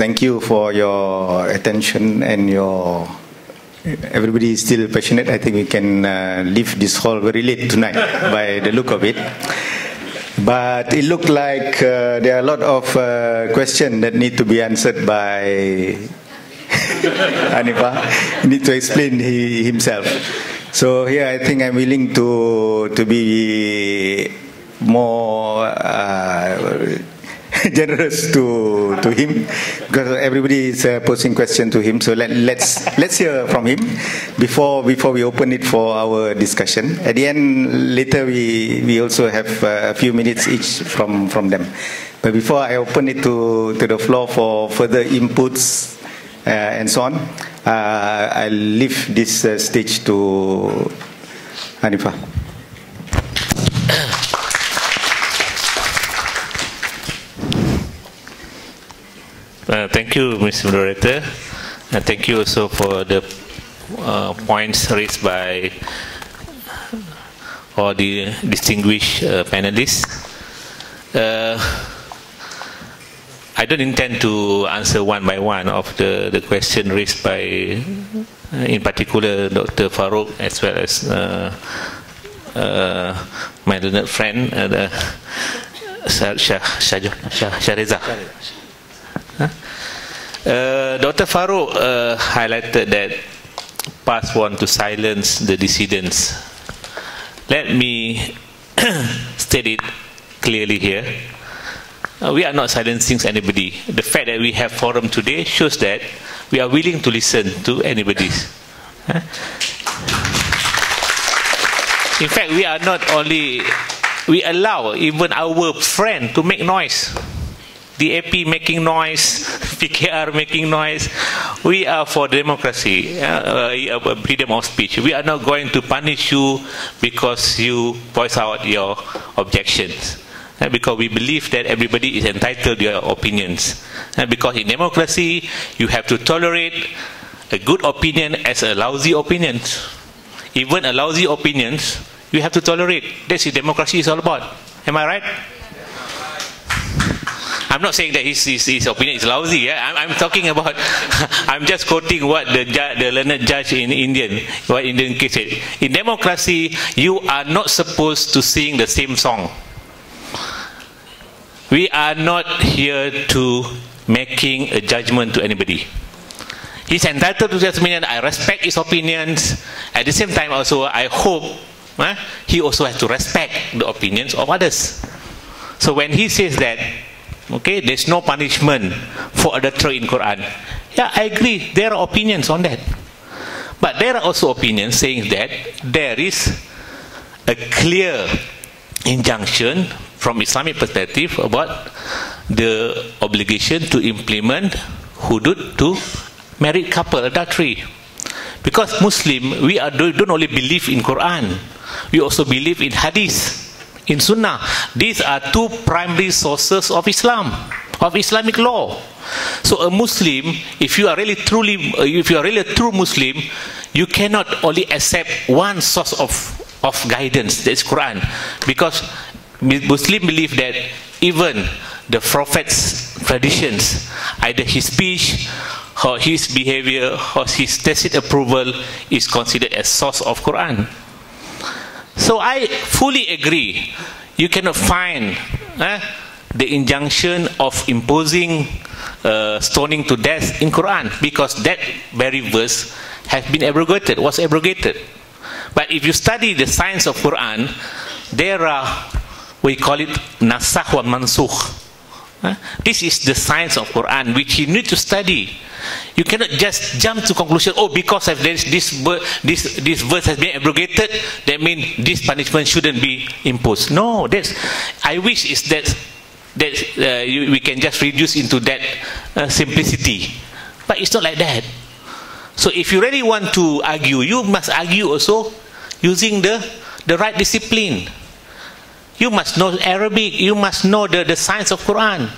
thank you for your attention and your... Everybody is still passionate. I think we can leave this hall very late tonight by the look of it. But it looked like there are a lot of questions that need to be answered by Hanipa. He needs to explain himself. So here I think I'm willing to be more generous to him, because everybody is posing questions to him. So let's hear from him before we open it for our discussion. At the end, later we also have a few minutes each from them. But before I open it to the floor for further inputs and so on, I'll leave this stage to Hanipa. Thank you, Mr. Moderator. Thank you also for the points raised by all the distinguished panelists. I don't intend to answer one by one of the question raised by, in particular, Dr. Farouk, as well as my learned friend, Syahredzan. Dr. Farouk highlighted that past want to silence the dissidents. Let me state it clearly here. We are not silencing anybody. The fact that we have forum today shows that we are willing to listen to anybody. In fact, we are not only, we allow even our friend to make noise. The AP making noise, PKR making noise. We are for democracy, freedom of speech. We are not going to punish you because you voice out your objections. Because we believe that everybody is entitled to their opinions. Because in democracy, you have to tolerate a good opinion as a lousy opinion. Even a lousy opinion, you have to tolerate. That's what democracy is all about. Am I right? I'm not saying that his opinion is lousy. Yeah? I'm talking about, I'm just quoting what the learned judge in what Indian case said. In democracy, you are not supposed to sing the same song. We are not here to making a judgment to anybody. He's entitled to his opinion. I respect his opinions. At the same time also, I hope he also has to respect the opinions of others. So when he says that, okay, there's no punishment for adultery in Quran. Yeah, I agree. There are opinions on that. But there are also opinions saying that there is a clear injunction from Islamic perspective about the obligation to implement hudud to married couple adultery. Because Muslim, we don't only believe in Quran, we also believe in hadith, in Sunnah. These are two primary sources of Islam, of Islamic law. So a Muslim, if you are really a true Muslim, you cannot only accept one source of guidance, that's Quran. Because Muslim believe that even the Prophet's traditions, either his speech or his behavior or his tacit approval is considered as source of Quran. So I fully agree. You cannot find the injunction of imposing stoning to death in Quran, because that very verse has been abrogated, was abrogated. But if you study the science of Quran, there are, we call it nasakh wa mansukh. This is the science of Quran which you need to study. You cannot just jump to conclusion, oh, because of this verse has been abrogated, that means this punishment shouldn't be imposed. No, I wish is that we can just reduce into that simplicity. But it's not like that. So if you really want to argue, you must argue also using the right discipline. You must know Arabic, you must know the science of Quran.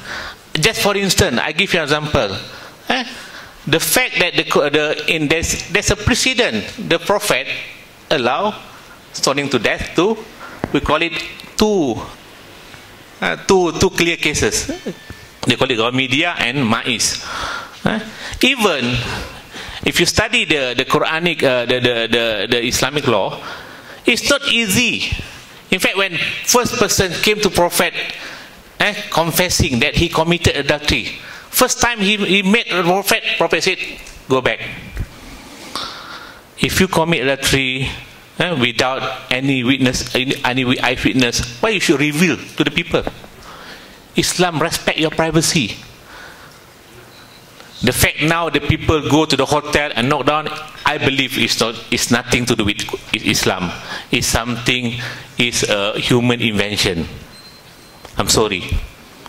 Just for instance, I give you an example. The fact that there's a precedent, the Prophet allow stoning to death to, we call it two clear cases. They call it Ghamidiyah and Ma'is. Even if you study the Quranic, the Islamic law, it's not easy. In fact, when first person came to Prophet confessing that he committed adultery, first time he met a Prophet said, go back. If you commit adultery without any witness, any eyewitness, why you should reveal to the people? Islam respect your privacy. The fact now the people go to the hotel and knock down, I believe it's nothing to do with Islam. It's something, it's a human invention. I'm sorry.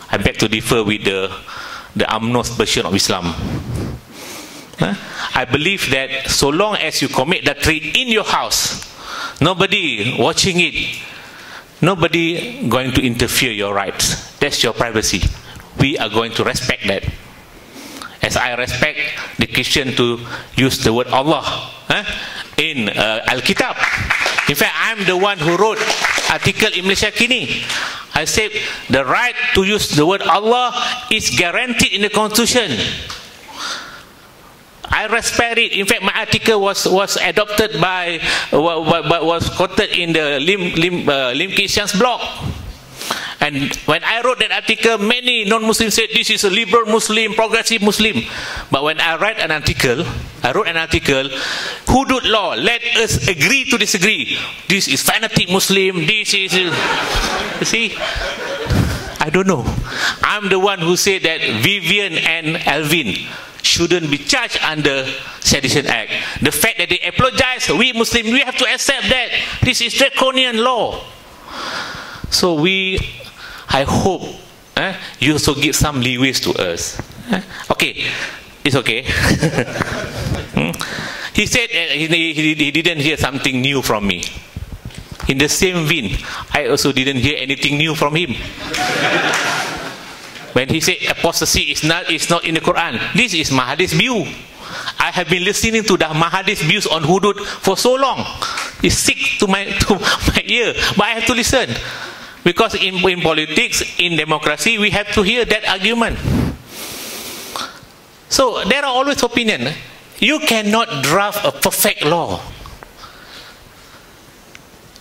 I beg to differ with the UMNO's version of Islam. I believe that so long as you commit adultery in your house, nobody watching it, nobody going to interfere your rights. That's your privacy. We are going to respect that. As I respect the Christian to use the word Allah in Al-Kitab. In fact, I'm the one who wrote article in Malaysia Kini. I said the right to use the word Allah is guaranteed in the Constitution. I respect it. In fact, my article was adopted by, was quoted in the Lim Kit Siang's blog. And when I wrote that article, many non-Muslims said this is a liberal Muslim, progressive Muslim. But when I wrote an article, Hudud law, let us agree to disagree. This is fanatic Muslim, this is... You see? I don't know. I'm the one who said that Vivian and Alvin shouldn't be charged under Sedition Act. The fact that they apologize, we Muslims, we have to accept that. This is draconian law. So I hope you also give some leeways to us. Okay, it's okay. He said he didn't hear something new from me. In the same vein, I also didn't hear anything new from him. When he said apostasy is not in the Quran, this is Mahadi's view. I have been listening to the Mahadi's views on Hudud for so long. It's sick to my ear, but I have to listen. Because in politics, in democracy, we have to hear that argument. So there are always opinions. You cannot draft a perfect law.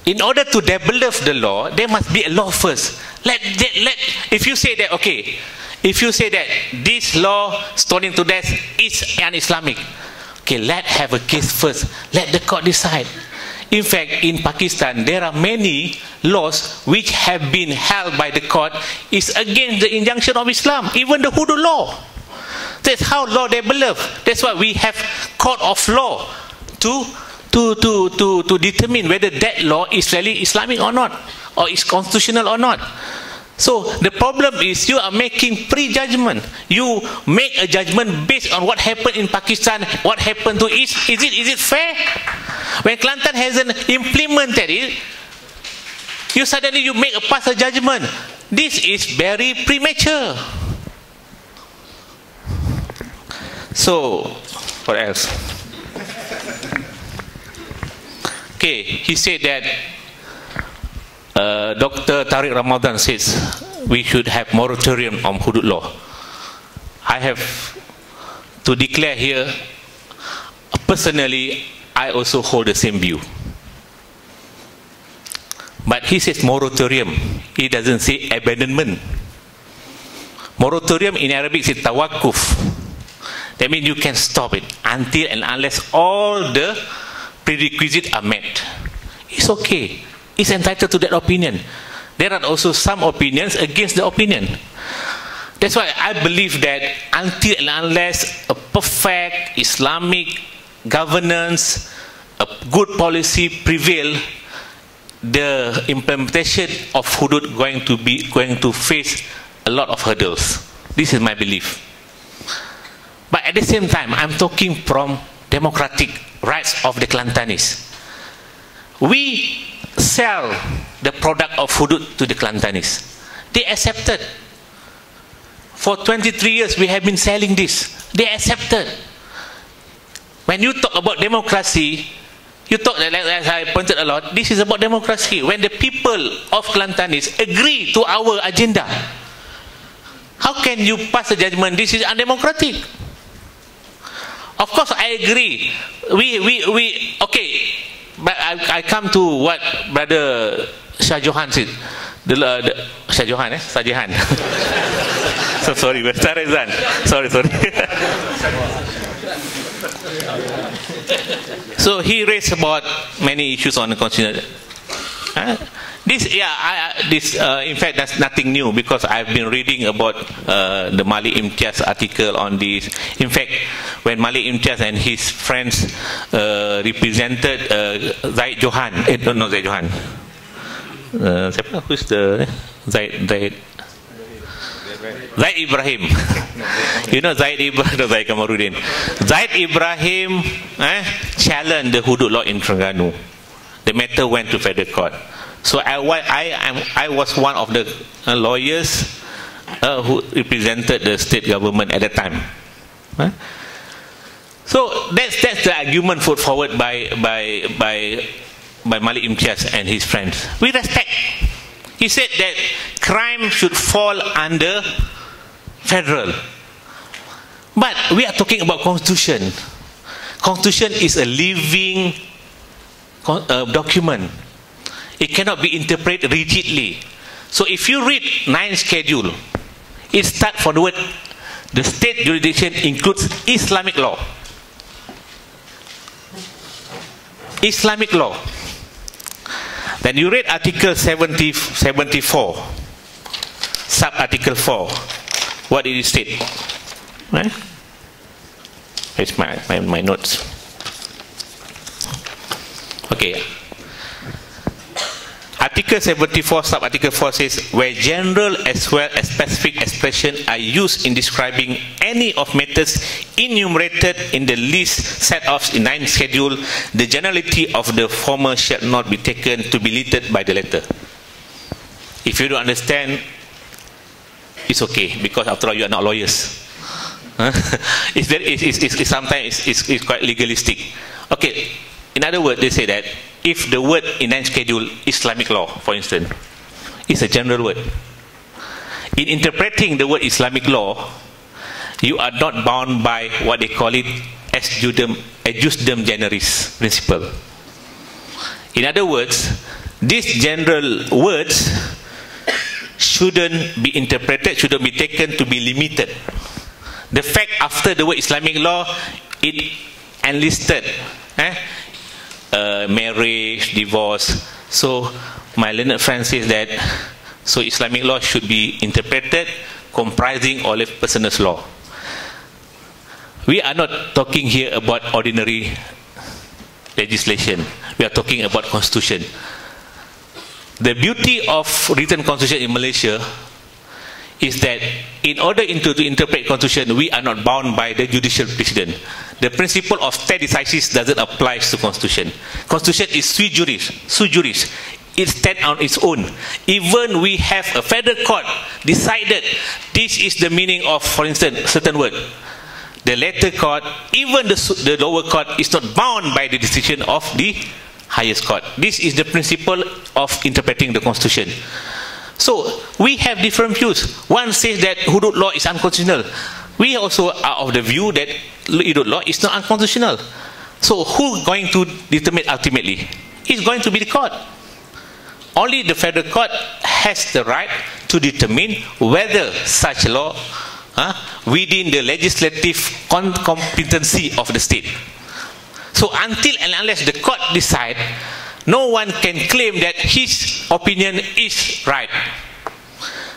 In order to develop the law, there must be a law first. If you say that, okay, if you say that this law stoning to death is un-Islamic, okay, let's have a case first. Let the court decide. In fact, in Pakistan, there are many laws which have been held by the court is against the injunction of Islam, even the Hudud law. That's how law develops. That's why we have court of law to determine whether that law is really Islamic or not, or is constitutional or not. So the problem is you are making prejudgment. You make a judgment based on what happened in Pakistan, what happened to East. Is it fair? When Kelantan hasn't implemented it, you suddenly make a pass a judgment. This is very premature. So, what else? Okay, he said that Dr. Tariq Ramadan says we should have moratorium on Hudud law. I have to declare here, personally, I also hold the same view. But he says moratorium. He doesn't say abandonment. Moratorium in Arabic is tawakuf. That means you can stop it until and unless all the prerequisites are met. It's okay. It's entitled to that opinion. There are also some opinions against the opinion. That's why I believe that until and unless a perfect Islamic governance, a good policy prevail, the implementation of Hudud going to face a lot of hurdles. This is my belief. But at the same time, I'm talking from democratic rights of the Kelantanis. We sell the product of Hudud to the Kelantanis. They accepted. For 23 years we have been selling this. They accepted. When you talk about democracy, you talk, as I pointed a lot, this is about democracy. When the people of Kelantanis agree to our agenda, how can you pass a judgment this is undemocratic? Of course, I agree. Okay, but I come to what Brother Shah Johan said. Shah Johan, Shah Johan. So sorry, Syahredzan. Sorry. So he raised about many issues on the constitutional. In fact, that's nothing new because I've been reading about the Malik Imtiaz article on this. In fact, when Malik Imtiaz and his friends represented Zaid Johan, not Zaid Johan. Who's the Zaid Ibrahim. You know Zaid Ibrahim, no, Zaid Kamaruddin. Zaid Ibrahim challenged the Hudud law in Terengganu. The matter went to federal court. So I was one of the lawyers who represented the state government at the time. So that's the argument put forward by Malik Imtiaz and his friends. We respect. He said that crime should fall under federal. But we are talking about constitution. Constitution is a living document. It cannot be interpreted rigidly. So if you read 9th schedule, it starts for the word, the state jurisdiction includes Islamic law. Islamic law. Then you read Article 74, sub-article 4. What did it state? Right? Here's my notes. Okay. Article 74, sub-article 4 says, where general as well as specific expressions are used in describing any of matters enumerated in the list set off in 9th schedule, the generality of the former shall not be taken to be limited by the latter. If you don't understand, it's okay, because after all you are not lawyers. Sometimes it's quite legalistic. Okay, in other words, they say that if the word in 9th schedule, Islamic law, for instance, is a general word. In interpreting the word Islamic law, you are not bound by what they call it as jusdem generis principle. In other words, these general words shouldn't be interpreted, shouldn't be taken to be limited. The fact after the word Islamic law, it enlisted marriage, divorce. So my learned friend says that so Islamic law should be interpreted comprising all of personal law. We are not talking here about ordinary legislation. We are talking about constitution. The beauty of written constitution in Malaysia is that in order to interpret constitution, we are not bound by the judicial precedent. The principle of stare decisis doesn't apply to constitution. Constitution is sui juris. It stands on its own. Even we have a federal court decided this is the meaning of, for instance, certain word. The latter court, even the lower court, is not bound by the decision of the highest court. This is the principle of interpreting the constitution. So we have different views. One says that Hudud law is unconstitutional. We also are of the view that Hudud law is not unconstitutional. So who is going to determine ultimately? It's going to be the court. Only the federal court has the right to determine whether such law within the legislative competency of the state. So until and unless the court decides, no one can claim that his opinion is right.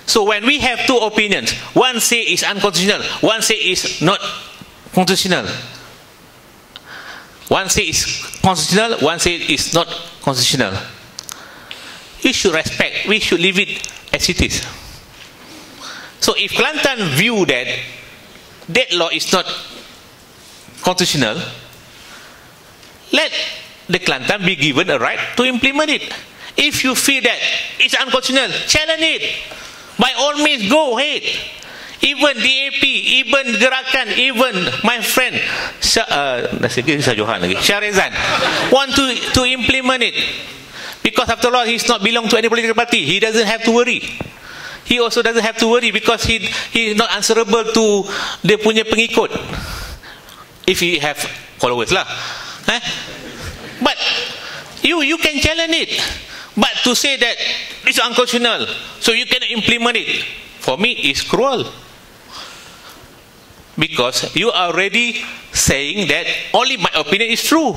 So when we have two opinions, one say is unconstitutional, one say is not constitutional. One say is constitutional, one say is not constitutional. We should respect, we should leave it as it is. So if Kelantan view that law is not constitutional, let the Kelantan be given a right to implement it. If you feel that it's unconstitutional, challenge it. By all means, go ahead. Even DAP, even Gerakan, even my friend Syahredzan want to implement it. Because after all, he's not belong to any political party. He doesn't have to worry. He also doesn't have to worry because he is not answerable to dia punya pengikut. if he have followers lah. But you can challenge it. But to say that it's unconstitutional, so you cannot implement it, for me is cruel. Because you are already saying that only my opinion is true.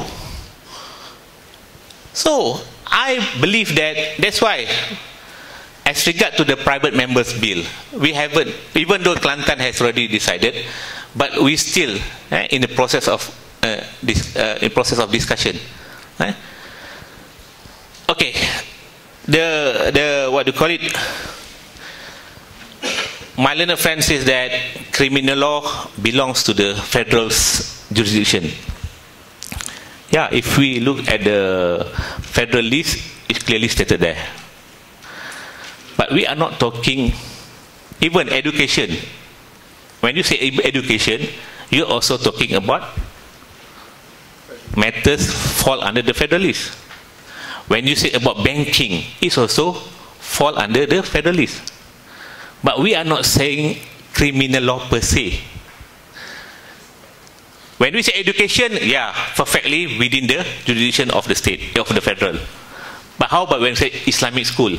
So I believe that's why, as regard to the private members bill, we haven't, even though Kelantan has already decided, but we still in the process of discussion. Okay, the what do you call it? My learned friend says that criminal law belongs to the federal jurisdiction. Yeah, if we look at the federal list, it's clearly stated there. But we are not talking even education. When you say education, you're also talking about matters fall under the federal list. When you say about banking, it's also fall under the federal list. But we are not saying criminal law per se. When we say education, yeah, perfectly within the jurisdiction of the state, of the federal. But how about when we say Islamic school?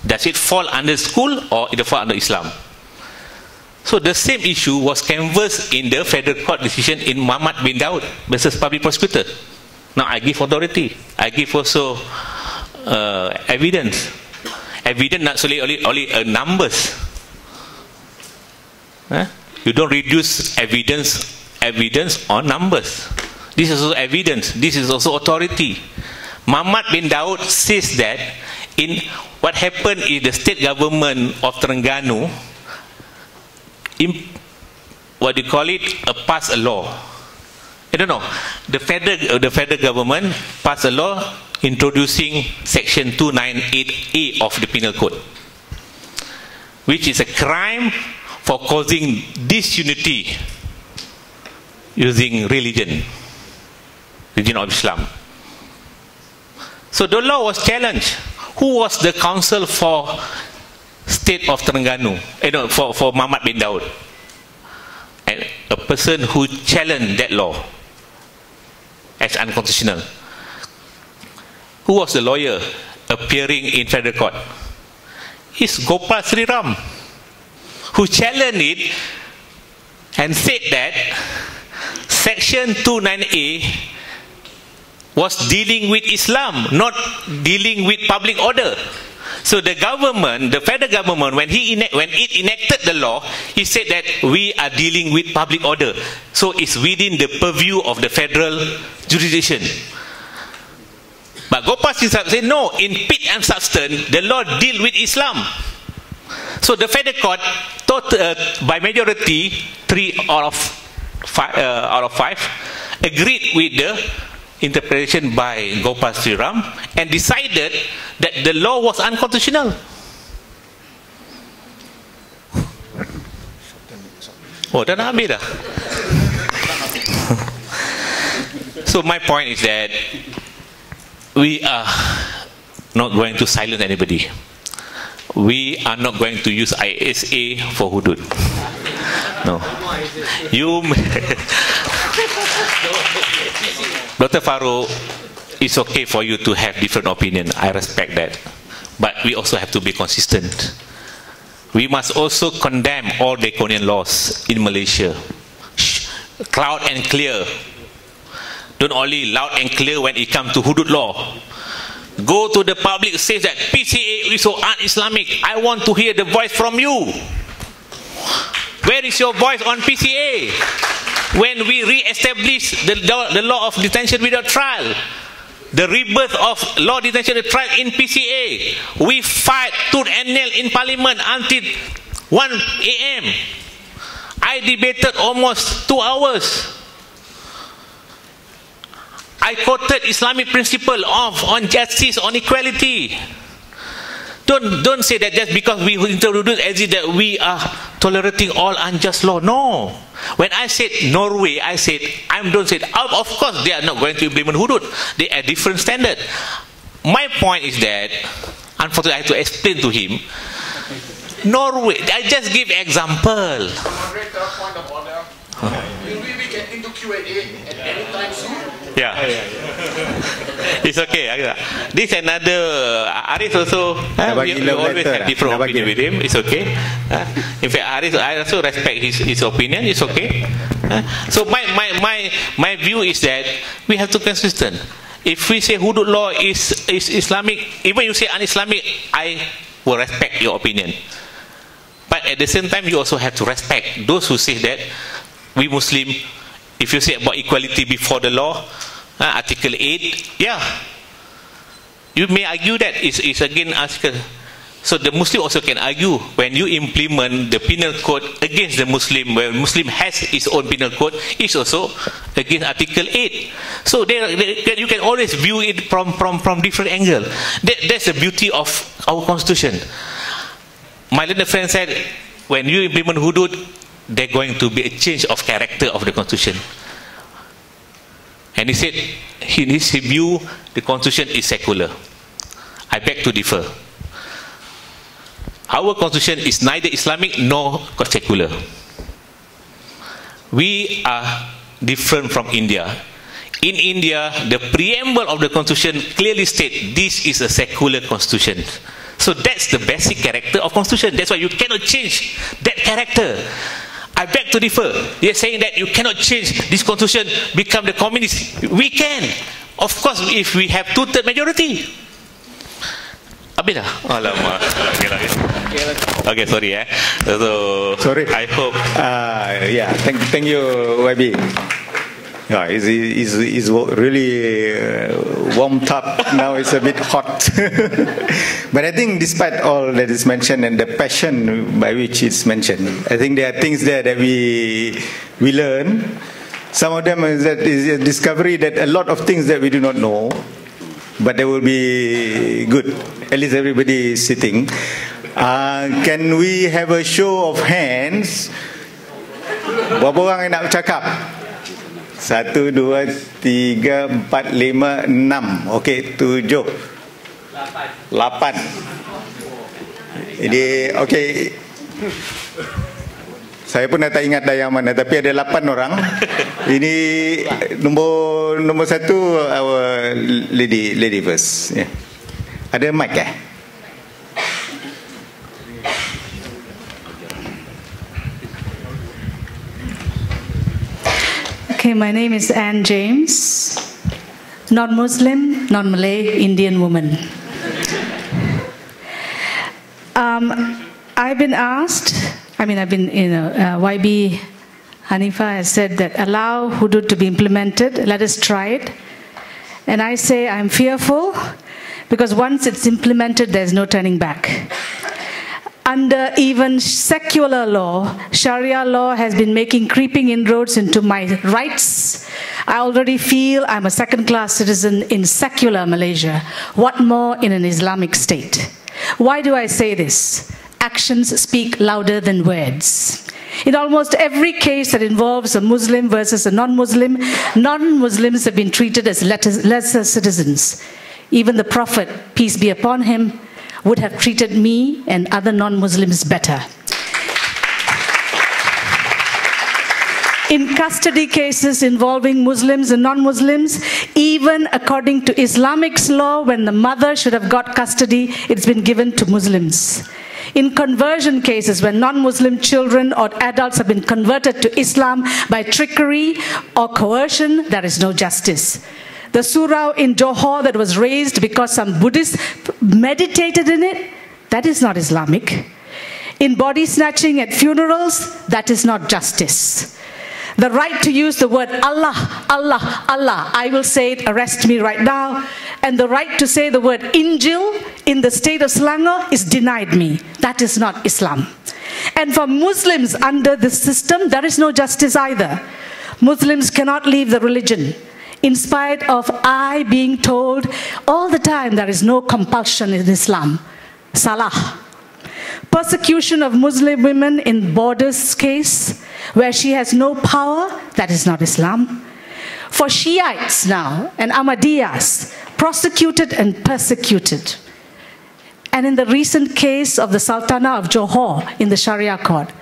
Does it fall under school or it fall under Islam? So the same issue was canvassed in the federal court decision in Muhammad bin Daud versus public prosecutor. Now I give authority. I give also evidence. Evidence not solely only numbers. You don't reduce evidence on numbers. This is also evidence. This is also authority. Muhammad bin Daud says that in what happened in the state government of Terengganu, what do you call it? Pass a law. I don't know. The federal government passed a law introducing section 298A of the penal code, which is a crime for causing disunity using religion of Islam. So the law was challenged. Who was the counsel for state of Terengganu? For Muhammad bin Daud. And a person who challenged that law as unconstitutional. Who was the lawyer appearing in federal court? It's Gopal Sriram, who challenged it and said that section 298A was dealing with Islam, not dealing with public order. So the government, the federal government, when it enacted the law, he said that we are dealing with public order. So it's within the purview of the federal jurisdiction. But Gopal Sriram said no, in pith and substance, the law deal with Islam. So the federal court, by majority, 3 out of 5, agreed with the interpretation by Gopal Sriram and decided that the law was unconstitutional. Oh, dah nak habis dah. So my point is that we are not going to silence anybody. We are not going to use ISA for Hudud. No. Dr. Farouk, it's okay for you to have different opinion. I respect that. But we also have to be consistent. We must also condemn all draconian laws in Malaysia. Loud and clear. Don't only loud and clear when it comes to Hudud law. Go to the public, say that PCA is so un-Islamic. I want to hear the voice from you. Where is your voice on PCA? When we re-establish the law of detention without trial, the rebirth of law detention without trial in PCA, we fight tooth and nail in Parliament until 1 AM. I debated almost 2 hours. I quoted Islamic principle on justice, on equality. Don't say that just because we introduce as if that we are tolerating all unjust law. No. When I said Norway, I said, don't say, of course they are not going to implement Hudud. They are different standard. My point is that, unfortunately I have to explain to him, Norway, I just give example. Moderator, point of order. We can get into Q&A at any time soon? Yeah. It's okay. This another, Aris also, we always have different opinion with him. It's okay. In fact, Aris, I also respect his opinion. It's okay. So my view is that we have to be consistent. If we say hudud law is Islamic, even you say un-Islamic, I will respect your opinion. But at the same time, you also have to respect those who say that we Muslim, if you say about equality before the law, Article 8, yeah, you may argue that it's against Article. So the Muslim also can argue when you implement the penal code against the Muslim, where Muslim has its own penal code, it's also against Article 8. So you can always view it from different angle. That's the beauty of our constitution. My little friend said, when you implement hudud, there's going to be a change of character of the constitution. And he said, in his view, the constitution is secular. I beg to differ. Our constitution is neither Islamic nor secular. We are different from India. In India, the preamble of the constitution clearly states this is a secular constitution. So that's the basic character of constitution. That's why you cannot change that character. I beg to differ. You're saying that you cannot change this constitution, become the communist. We can. Of course, if we have two-thirds majority. Habis dah? Alamak. Okay, sorry. So, sorry. I hope. Yeah, thank you, YB. Yeah, it's really warmed up. Now it's a bit hot. But I think despite all that is mentioned and the passion by which it's mentioned, I think there are things there that we learn. Some of them is a discovery that a lot of things that we do not know, but they will be good. At least everybody is sitting. Can we have a show of hands? Berapa orang yang nak bercakap? 1, 2, 3, 4, 5, 6. Okey, 7, 8. Jadi, okey. Saya pun dah tak ingat dah yang mana, tapi ada 8 orang. Ini nombor 1, our lady first. Yeah. Ada mic Okay, my name is Anne James, non-Muslim, non-Malay, Indian woman. I've been asked, YB Hanifa has said that allow hudud to be implemented, let us try it. And I say I'm fearful because once it's implemented, there's no turning back. Under even secular law, Sharia law has been making creeping inroads into my rights. I already feel I'm a second-class citizen in secular Malaysia. What more in an Islamic state? Why do I say this? Actions speak louder than words. In almost every case that involves a Muslim versus a non-Muslim, non-Muslims have been treated as lesser citizens. Even the Prophet, peace be upon him, would have treated me and other non-Muslims better. In custody cases involving Muslims and non-Muslims, even according to Islamic's law, when the mother should have got custody, it's been given to Muslims. In conversion cases, when non-Muslim children or adults have been converted to Islam by trickery or coercion, there is no justice. The surah in Johor that was raised because some Buddhists meditated in it, that is not Islamic. In body snatching at funerals, that is not justice. The right to use the word Allah, Allah, Allah, I will say it, arrest me right now. And the right to say the word Injil in the state of Selangor is denied me. That is not Islam. And for Muslims under this system, there is no justice either. Muslims cannot leave the religion. In spite of I being told all the time there is no compulsion in Islam. Salah. Persecution of Muslim women in Borders case, where she has no power, that is not Islam. For Shiites now and Ahmadiyyas, prosecuted and persecuted. And in the recent case of the Sultanah of Johor in the Sharia court,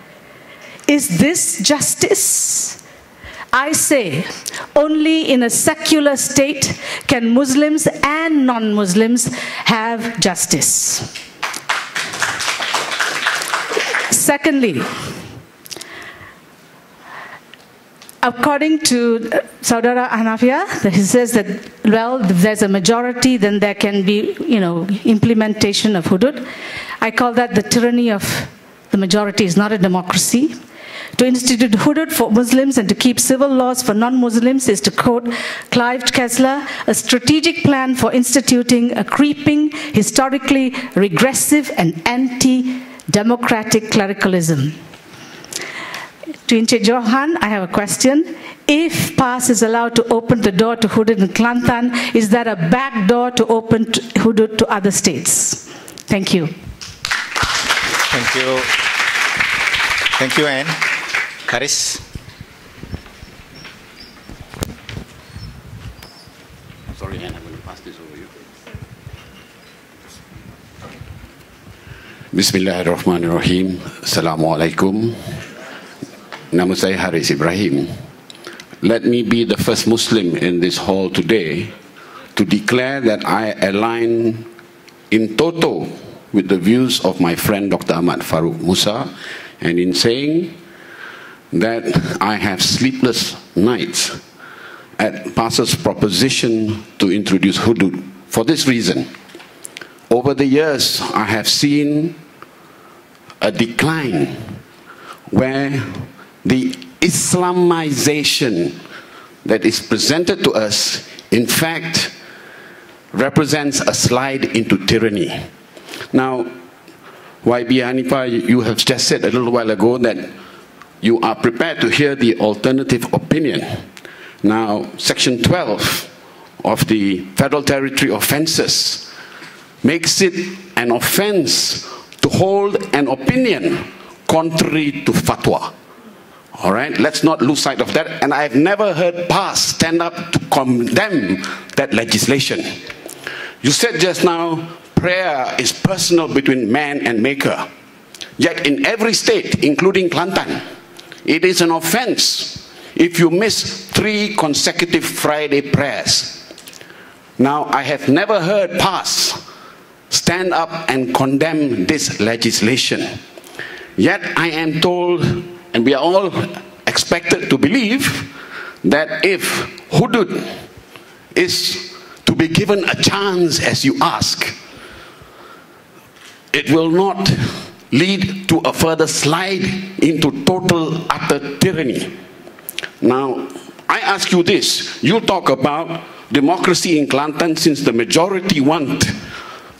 is this justice? I say, only in a secular state can Muslims and non-Muslims have justice. Secondly, according to Saudara Hanafia, he says that, well, if there's a majority, then there can be, implementation of hudud. I call that the tyranny of the majority. Is not a democracy. To institute hudud for Muslims and to keep civil laws for non-Muslims is, to quote Clive Kessler, a strategic plan for instituting a creeping, historically regressive and anti-democratic clericalism. To Encik Johan, I have a question. If PAS is allowed to open the door to hudud in Kelantan, is that a back door to open hudud to other states? Thank you. Thank you. Thank you, Anne. Haris. Sorry, Anne, I'm going to pass this over you. Bismillahirrahmanirrahim. Assalamualaikum. Nama saya Haris Ibrahim. Let me be the first Muslim in this hall today to declare that I align in toto with the views of my friend Dr. Ahmad Farouk Musa, and in saying that I have sleepless nights at PAS's proposition to introduce hudud. For this reason, over the years I have seen a decline where the Islamization that is presented to us, in fact, represents a slide into tyranny. Now, YB Hanipa, you have just said a little while ago that you are prepared to hear the alternative opinion. Now, Section 12 of the Federal Territory Offences makes it an offense to hold an opinion contrary to fatwa. All right, let's not lose sight of that. And I've never heard PAS stand up to condemn that legislation. You said just now, prayer is personal between man and maker. Yet in every state, including Kelantan, it is an offense if you miss 3 consecutive Friday prayers. Now, I have never heard PAS stand up and condemn this legislation. Yet I am told, and we are all expected to believe, that if hudud is to be given a chance as you ask, it will not lead to a further slide into total, utter tyranny. Now, I ask you this. You talk about democracy in Kelantan since the majority want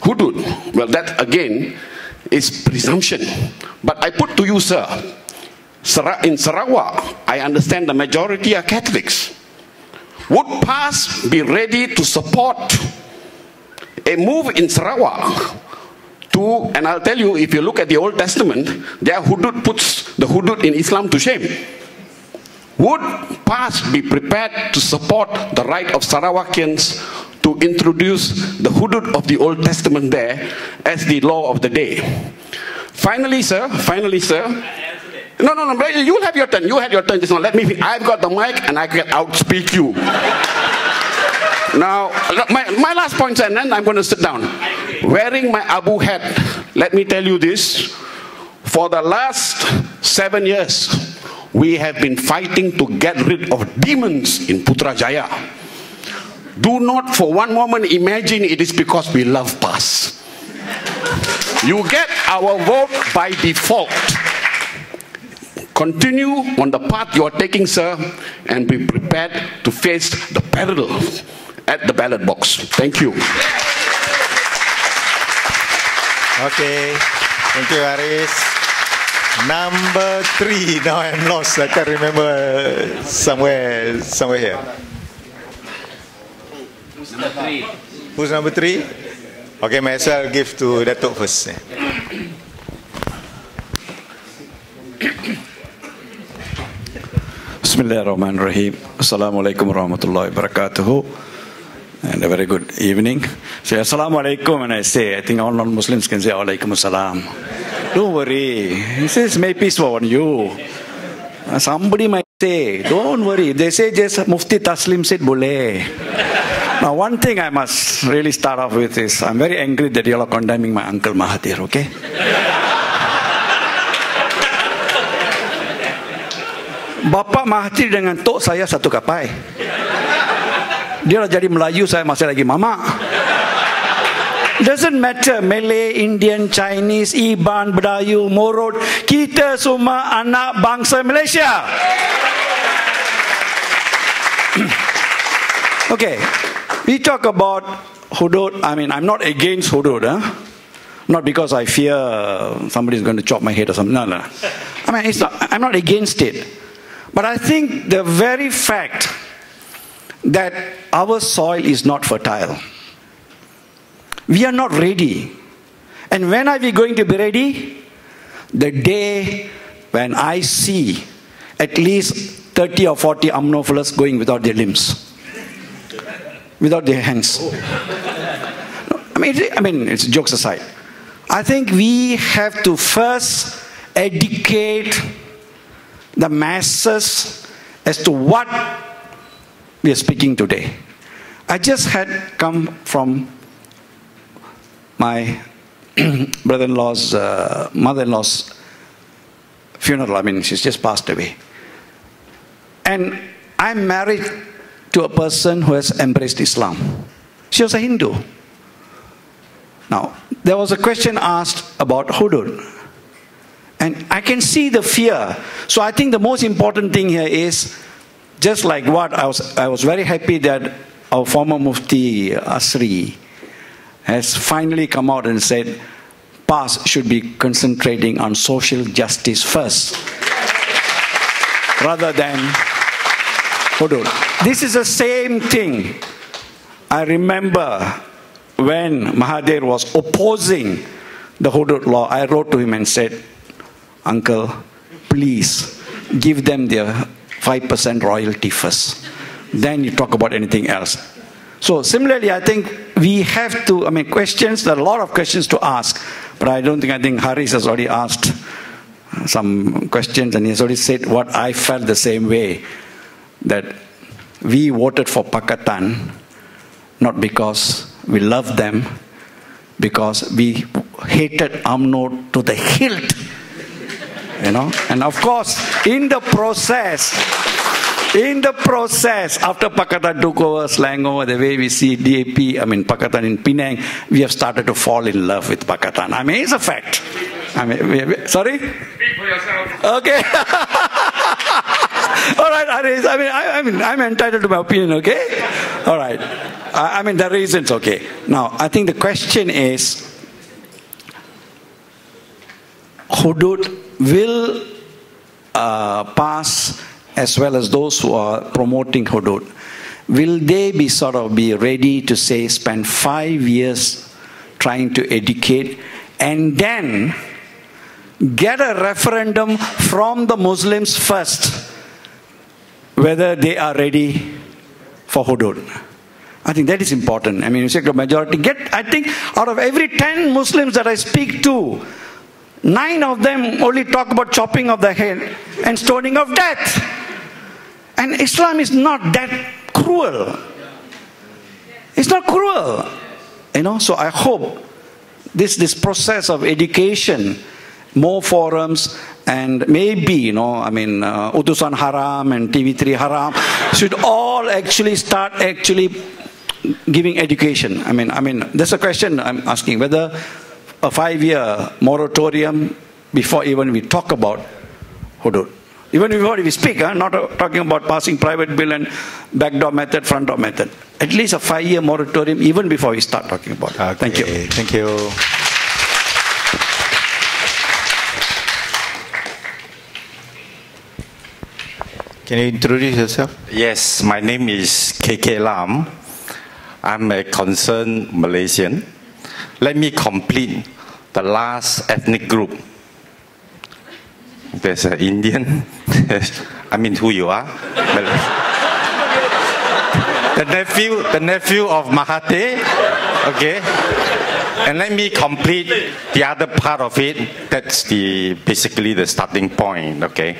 hudud. Well, that again is presumption. But I put to you, sir, in Sarawak, I understand the majority are Catholics. Would PAS be ready to support a move in Sarawak to, and I'll tell you, if you look at the Old Testament, their hudud puts the hudud in Islam to shame. Would PAS be prepared to support the right of Sarawakians to introduce the hudud of the Old Testament there as the law of the day? Finally, sir, no, you'll have your turn. You had your turn just now. Let me, I've got the mic and I can outspeak you. Now, my last point, and then I'm going to sit down. Wearing my Abu hat, let me tell you this. For the last 7 years, we have been fighting to get rid of demons in Putrajaya. Do not for one moment imagine it is because we love PAS. You get our vote by default. Continue on the path you are taking, sir, and be prepared to face the peril at the ballot box. Thank you. Okay. Thank you, Haris. Number 3. Now I'm lost. I can't remember somewhere here. Number 3. Who's number 3? Okay, may as well give to Datuk first. Bismillahirrahmanirrahim. Assalamualaikum warahmatullahi wabarakatuh. And a very good evening. Say Assalamualaikum, and I think all non-Muslims can say Alaikum Assalam. Don't worry. He says, may peace be on you. Somebody might say, don't worry. They say just Mufti Taslim said boleh. Now, one thing I must really start off with is, I'm very angry that you all are condemning my Uncle Mahathir, okay? Bapak Mahathir dengan tok saya satu kapai. Dia dah jadi Melayu, saya masih lagi mama. Doesn't matter Malay, Indian, Chinese, Iban, Badayu, Morod. Kita semua anak bangsa Malaysia. Okay, we talk about Hudud. I mean, I'm not against Hudud. Not because I fear somebody's going to chop my head or something. No. I mean, I'm not against it. But I think the very fact that our soil is not fertile, we are not ready. And when are we going to be ready? The day when I see at least 30 or 40 UMNO fellows going without their limbs, without their hands. I mean, it's jokes aside. I think we have to first educate the masses as to what we are speaking today. I just had come from my brother-in-law's, mother-in-law's funeral. I mean, she's just passed away. And I'm married to a person who has embraced Islam. She was a Hindu. Now, there was a question asked about Hudud. And I can see the fear. So I think the most important thing here is, just like what I was very happy that our former Mufti Asri has finally come out and said, PAS should be concentrating on social justice first, rather than Hudud. This is the same thing. I remember when Mahathir was opposing the Hudud law, I wrote to him and said, Uncle, please give them their 5% royalty first. Then you talk about anything else. So similarly, I think we have to, questions, there are a lot of questions to ask. But I think Haris has already asked some questions, and he has already said what I felt the same way, that we voted for Pakatan not because we loved them, because we hated UMNO to the hilt. And of course, in the process, after Pakatan took over, slang over, the way we see DAP, Pakatan in Penang, we have started to fall in love with Pakatan. It's a fact. Sorry? Speak for yourself. Okay. All right, Haris. I'm entitled to my opinion, okay? All right. The reasons, okay. Now, I think the question is, Hudud will pass, as well as those who are promoting Hudud. Will they be ready to say, spend 5 years trying to educate, and then get a referendum from the Muslims first, whether they are ready for Hudud? I think that is important. You say the majority, I think out of every 10 Muslims that I speak to, 9 of them only talk about chopping of the head and stoning of death. And Islam is not that cruel. It's not cruel. So I hope this process of education, more forums, and maybe, Utusan Haram and TV3 Haram should all actually start giving education. There's a question I'm asking, whether a 5-year moratorium before even we talk about Hudud. Even before we speak, not talking about passing private bill and backdoor method, front door method. At least a 5-year moratorium even before we start talking about it. Okay. Thank you. Thank you. Can you introduce yourself? Yes, my name is KK Lam. I'm a concerned Malaysian. Let me complete the last ethnic group. There's an Indian. Who you are? the nephew of Mahathir. Okay. And let me complete the other part of it. That's basically the starting point, okay?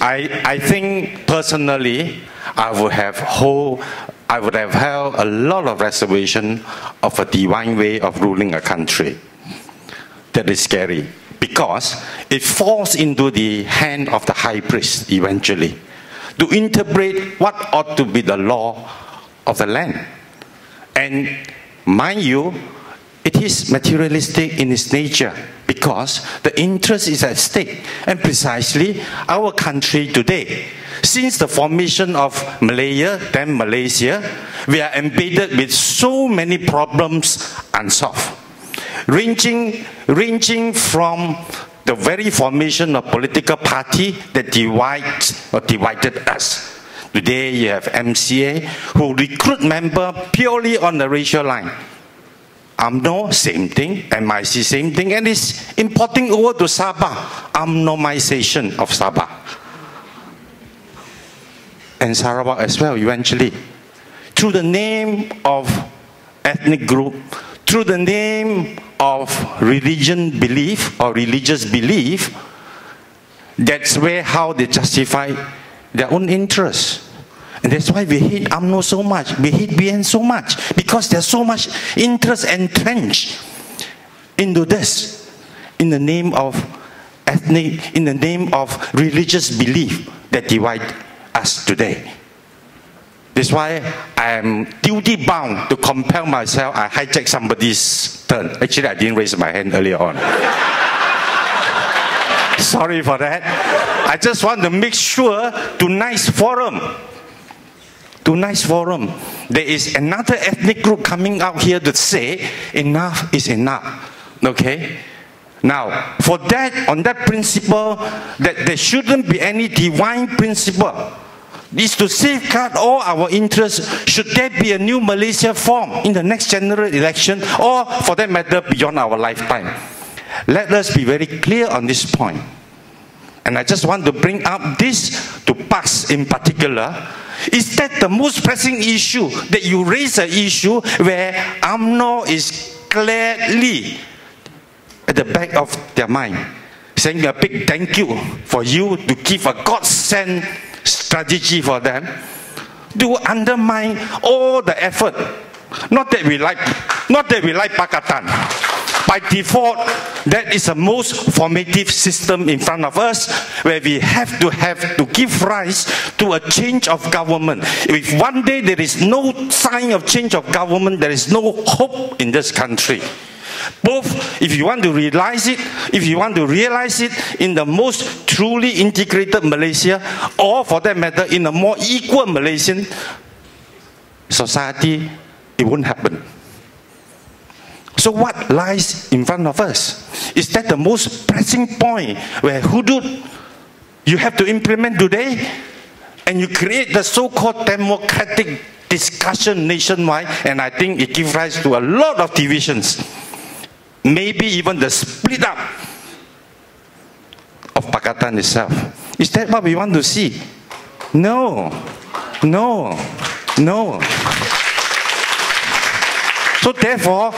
I think personally, I would have held a lot of reservation of a divine way of ruling a country. That is scary, because it falls into the hand of the high priest eventually to interpret what ought to be the law of the land. And mind you, it is materialistic in its nature, because the interest is at stake. And precisely our country today, since the formation of Malaya, then Malaysia, we are embedded with so many problems unsolved, ranging from the very formation of political party that divided us. Today you have MCA who recruit members purely on the racial line. UMNO, same thing. MIC, same thing. And it's importing over to Sabah, UMNOization of Sabah. And Sarawak as well, eventually. Through the name of ethnic group, through the name of religion belief or religious belief, that's how they justify their own interests. And that's why we hate UMNO so much, we hate BN so much, because there's so much interest entrenched into this, in the name of ethnic, in the name of religious belief that divide us today. That's why I am duty bound to compel myself. I hijacked somebody's turn. Actually, I didn't raise my hand earlier on. Sorry for that. I just want to make sure tonight's forum, there is another ethnic group coming out here to say enough is enough. Okay? Now, for that, on that principle, that there shouldn't be any divine principle, is to safeguard all our interests. Should there be a new Malaysia formed in the next general election, or for that matter, beyond our lifetime? Let us be very clear on this point. And I just want to bring up this to PAX in particular. Is that the most pressing issue, that you raise an issue where UMNO is clearly at the back of their mind, saying a big thank you for you to give a God-sent strategy for them to undermine all the effort. Not that we like Pakatan. By default, that is the most formative system in front of us, where we have to give rise to a change of government. If one day there is no sign of change of government, there is no hope in this country. Both, if you want to realize it, in the most truly integrated Malaysia, or for that matter, in a more equal Malaysian society, it won't happen. So what lies in front of us? Is that the most pressing point where Hudud you have to implement today, and you create the so-called democratic discussion nationwide, and I think it gives rise to a lot of divisions. Maybe even the split up of Pakatan itself. Is that what we want to see? No. So therefore,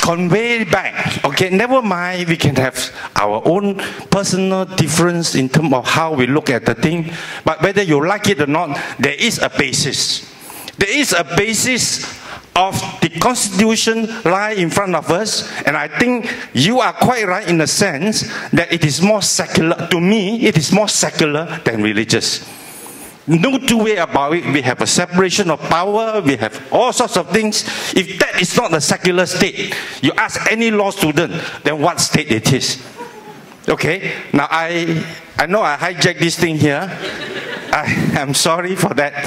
convey back. Okay, never mind, we can have our own personal difference in terms of how we look at the thing, but whether you like it or not, there is a basis. There is a basis of the Constitution lie in front of us, and I think you are quite right in the sense that it is more secular. To me, it is more secular than religious. No two way about it. We have a separation of power, we have all sorts of things. If that is not a secular state, you ask any law student, then what state it is? Okay, now I know I hijacked this thing here. I'm sorry for that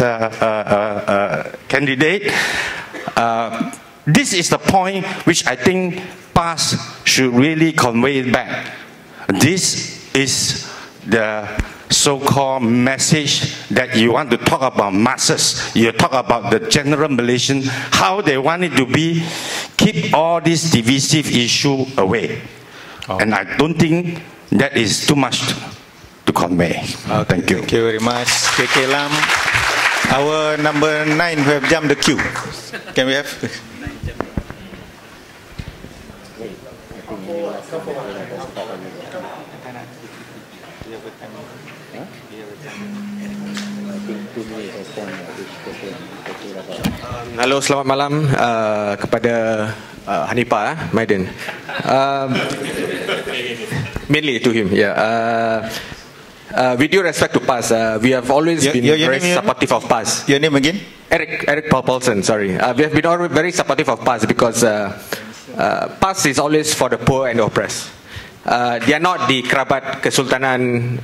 candidate. This is the point which I think PAS should really convey it back. This is the so-called message that you want to talk about masses. You talk about the general Malaysian, how they want it to be. Keep all this divisive issue away. And I don't think that is too much to convey. Thank you. Thank you very much, KK Lam. Our number 9 who have jumped the queue. Can we have? Halo, selamat malam kepada Hanipa Maidin. Mainly to him, yeah. With due respect to PAS, we have always been very supportive of PAS. Your name again? Eric Paulson, sorry. We have been always very supportive of PAS because PAS is always for the poor and the oppressed. They are not the Kerabat Kesultanan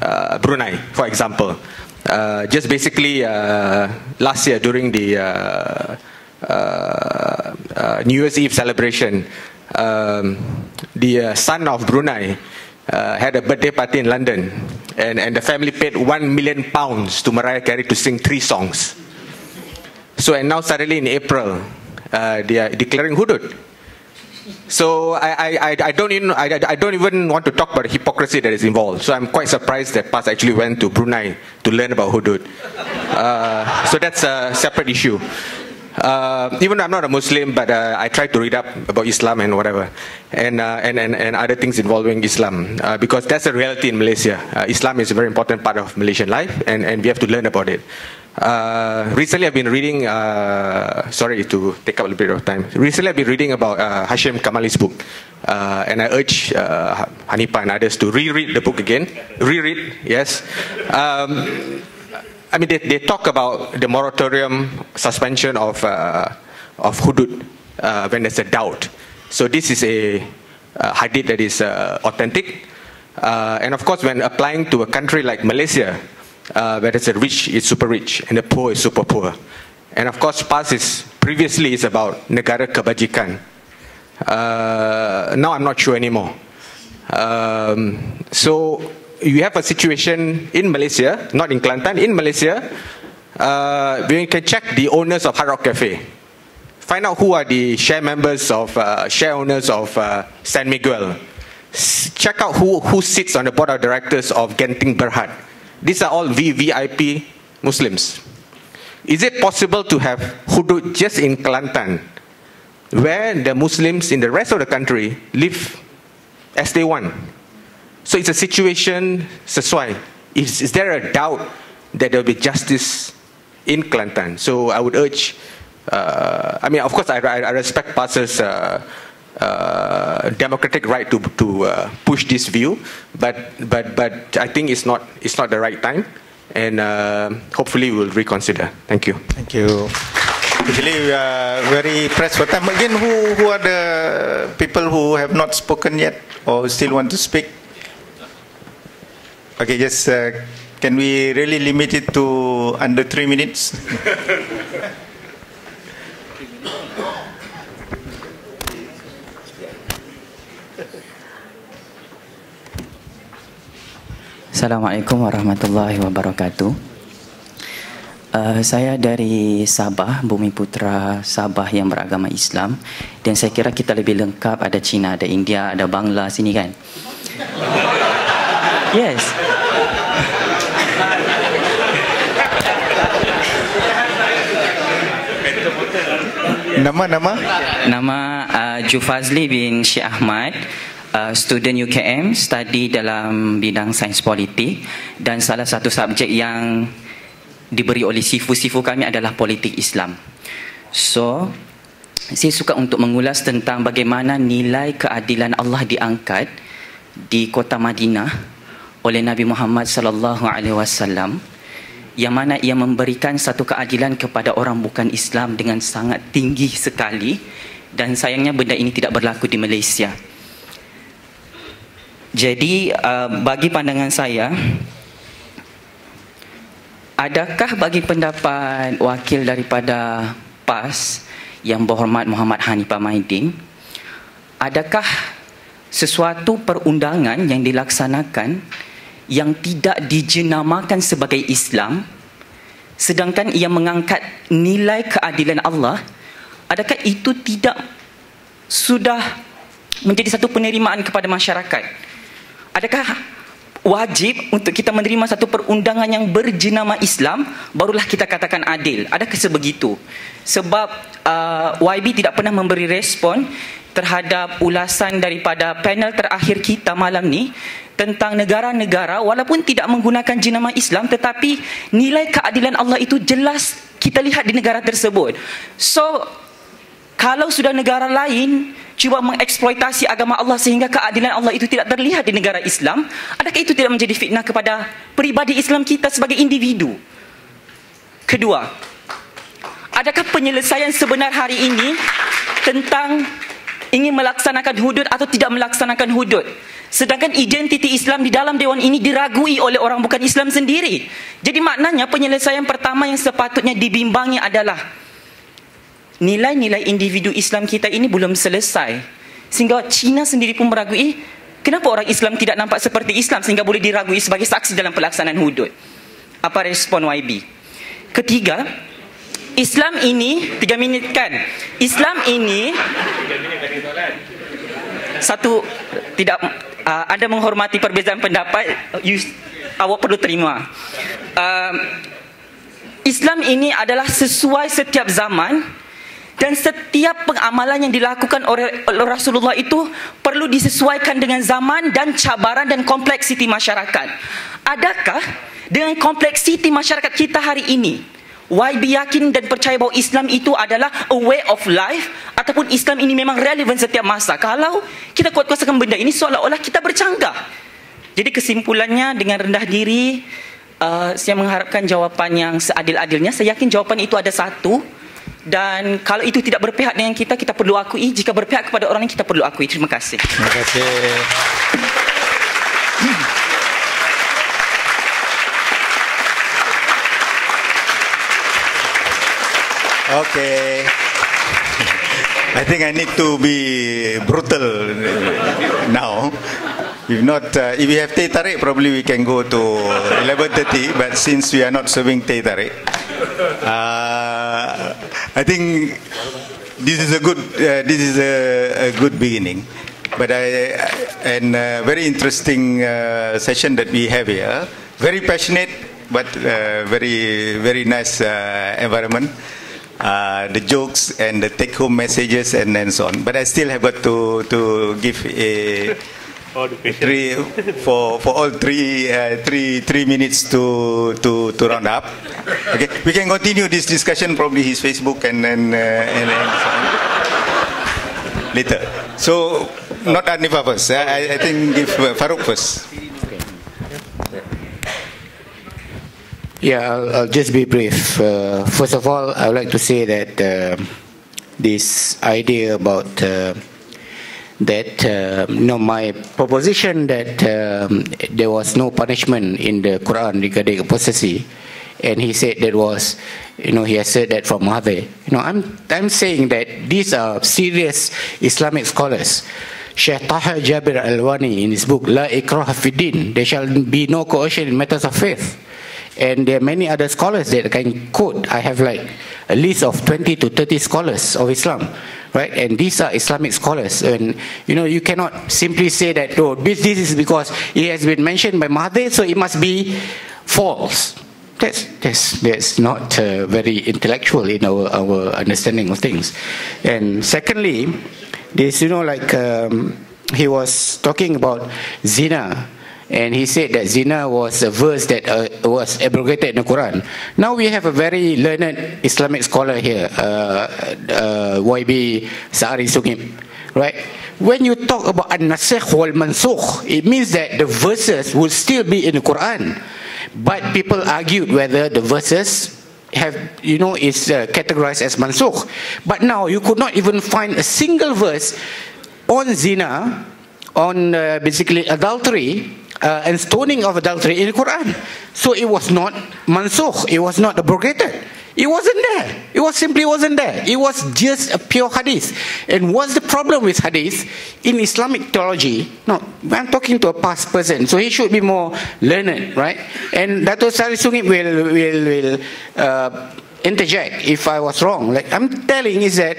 Brunei, for example. Just basically last year during the New Year's Eve celebration, the son of Brunei had a birthday party in London, and the family paid £1 million to Mariah Carey to sing 3 songs. So, and now suddenly in April, they are declaring Hudud. So I don't even want to talk about the hypocrisy that is involved. So I'm quite surprised that PAS actually went to Brunei to learn about Hudud. So that's a separate issue. Even though I'm not a Muslim, but I try to read up about Islam and whatever, and other things involving Islam, because that's a reality in Malaysia. Islam is a very important part of Malaysian life, and we have to learn about it. Recently I've been reading, sorry to take up a little bit of time. Recently I've been reading about Hashim Kamali's book, and I urge Hanipa and others to reread the book again. Reread, yes. I mean, they talk about the moratorium suspension of Hudud when there's a doubt. So this is a hadith that is authentic, and of course when applying to a country like Malaysia, where it's a rich is super rich and the poor is super poor. And of course PAS is previously is about negara kebajikan. Now I'm not sure anymore. So you have a situation in Malaysia, not in Kelantan, in Malaysia, where you can check the owners of Hard Rock Cafe. Find out who are the share members of, share owners of San Miguel. Check out who sits on the board of directors of Genting Berhad. These are all VVIP Muslims. Is it possible to have Hudud just in Kelantan, where the Muslims in the rest of the country live as they want? So it's a situation sesuai. Is there a doubt that there will be justice in Kelantan? So I would urge, I mean, of course, I respect PAS's democratic right to push this view, but I think it's not the right time, and hopefully we'll reconsider. Thank you. Thank you. Actually, we are very pressed for time. Again, who are the people who have not spoken yet or still want to speak? Okay, just can we really limit it to under 3 minutes? Assalamualaikum warahmatullahi wabarakatuh. Saya dari Sabah, Bumi Putra Sabah yang beragama Islam, dan saya kira kita lebih lengkap, ada Cina, ada India, ada Bangla sini kan. Yes. Nama Jufazli bin Syekh Ahmad, student UKM, study dalam bidang sains politik, dan salah satu subjek yang diberi oleh sifu-sifu kami adalah politik Islam. So, saya suka untuk mengulas tentang bagaimana nilai keadilan Allah diangkat di kota Madinah oleh Nabi Muhammad sallallahu alaihi wasallam, yang mana ia memberikan satu keadilan kepada orang bukan Islam dengan sangat tinggi sekali, dan sayangnya benda ini tidak berlaku di Malaysia. Jadi bagi pandangan saya, adakah bagi pendapat wakil daripada PAS yang berhormat Muhammad Hanipa Maidin, adakah sesuatu perundangan yang dilaksanakan yang tidak dijenamakan sebagai Islam, sedangkan ia mengangkat nilai keadilan Allah, adakah itu tidak sudah menjadi satu penerimaan kepada masyarakat? Adakah wajib untuk kita menerima satu perundangan yang berjenama Islam, barulah kita katakan adil? Adakah sebegitu? Sebab YB tidak pernah memberi respon terhadap ulasan daripada panel terakhir kita malam ni tentang negara-negara walaupun tidak menggunakan jenama Islam tetapi nilai keadilan Allah itu jelas kita lihat di negara tersebut. So kalau sudah negara lain cuba mengeksploitasi agama Allah sehingga keadilan Allah itu tidak terlihat di negara Islam, adakah itu tidak menjadi fitnah kepada peribadi Islam kita sebagai individu? Kedua, adakah penyelesaian sebenar hari ini tentang ingin melaksanakan hudud atau tidak melaksanakan hudud? Sedangkan identiti Islam di dalam dewan ini diragui oleh orang bukan Islam sendiri. Jadi maknanya penyelesaian pertama yang sepatutnya dibimbangi adalah nilai-nilai individu Islam kita ini belum selesai. Sehingga China sendiri pun meragui, kenapa orang Islam tidak nampak seperti Islam sehingga boleh diragui sebagai saksi dalam pelaksanaan hudud? Apa respon YB? Ketiga, Islam ini 3 minit kan? Islam ini satu tidak Anda menghormati perbezaan pendapat, awak perlu terima. Islam ini adalah sesuai setiap zaman dan setiap pengamalan yang dilakukan oleh Rasulullah itu perlu disesuaikan dengan zaman dan cabaran dan kompleksiti masyarakat. Adakah dengan kompleksiti masyarakat kita hari ini YB yakin dan percaya bahawa Islam itu adalah a way of life ataupun Islam ini memang relevan setiap masa? Kalau kita kuat-kuasakan benda ini seolah-olah kita bercanggah. Jadi kesimpulannya dengan rendah diri, saya mengharapkan jawapan yang seadil-adilnya. Saya yakin jawapan itu ada satu, dan kalau itu tidak berpihak dengan kita, kita perlu akui. Jika berpihak kepada orang lain, kita perlu akui. Terima kasih. Terima kasih. Okay. I think I need to be brutal now. If not, if we have teh tarik, probably we can go to 11:30. But since we are not serving teh tarik, I think this is a good beginning. But very interesting session that we have here. Very passionate, but very nice environment. The jokes and the take-home messages and so on. But I still have got to give a for all three minutes to round up. Okay, we can continue this discussion probably his Facebook and so on later. So not Hanipa first. I think give Farouk first. Yeah, I'll just be brief. First of all, I would like to say that this idea about my proposition that there was no punishment in the Quran regarding apostasy, and he said that was, he has said that from Mahathir. I'm saying that these are serious Islamic scholars. Sheikh Taha Jabir Alwani in his book La Ikraha Fiddin, there shall be no coercion in matters of faith. And there are many other scholars that I can quote. I have like a list of 20 to 30 scholars of Islam, right? And these are Islamic scholars. And you cannot simply say that, oh, this is because it has been mentioned by Mahathir, so it must be false. That's not very intellectual in our understanding of things. And secondly, this, he was talking about zina. And he said that zina was a verse that was abrogated in the Quran. Now we have a very learned Islamic scholar here, YB Sa'ari Sungim, right? When you talk about an-nasikh wal-mansukh, it means that the verses will still be in the Quran. But people argued whether the verses have, is categorized as mansukh. But now you could not even find a single verse on zina, on basically adultery, and stoning of adultery in the Quran. So it was not mansukh, it was not abrogated. It wasn't there. It simply wasn't there. It was just a pure hadith. And what's the problem with hadith? In Islamic theology, no, I'm talking to a past person, so he should be more learned, right? And Dato' Sari Sungit will interject if I was wrong. Like I'm telling is that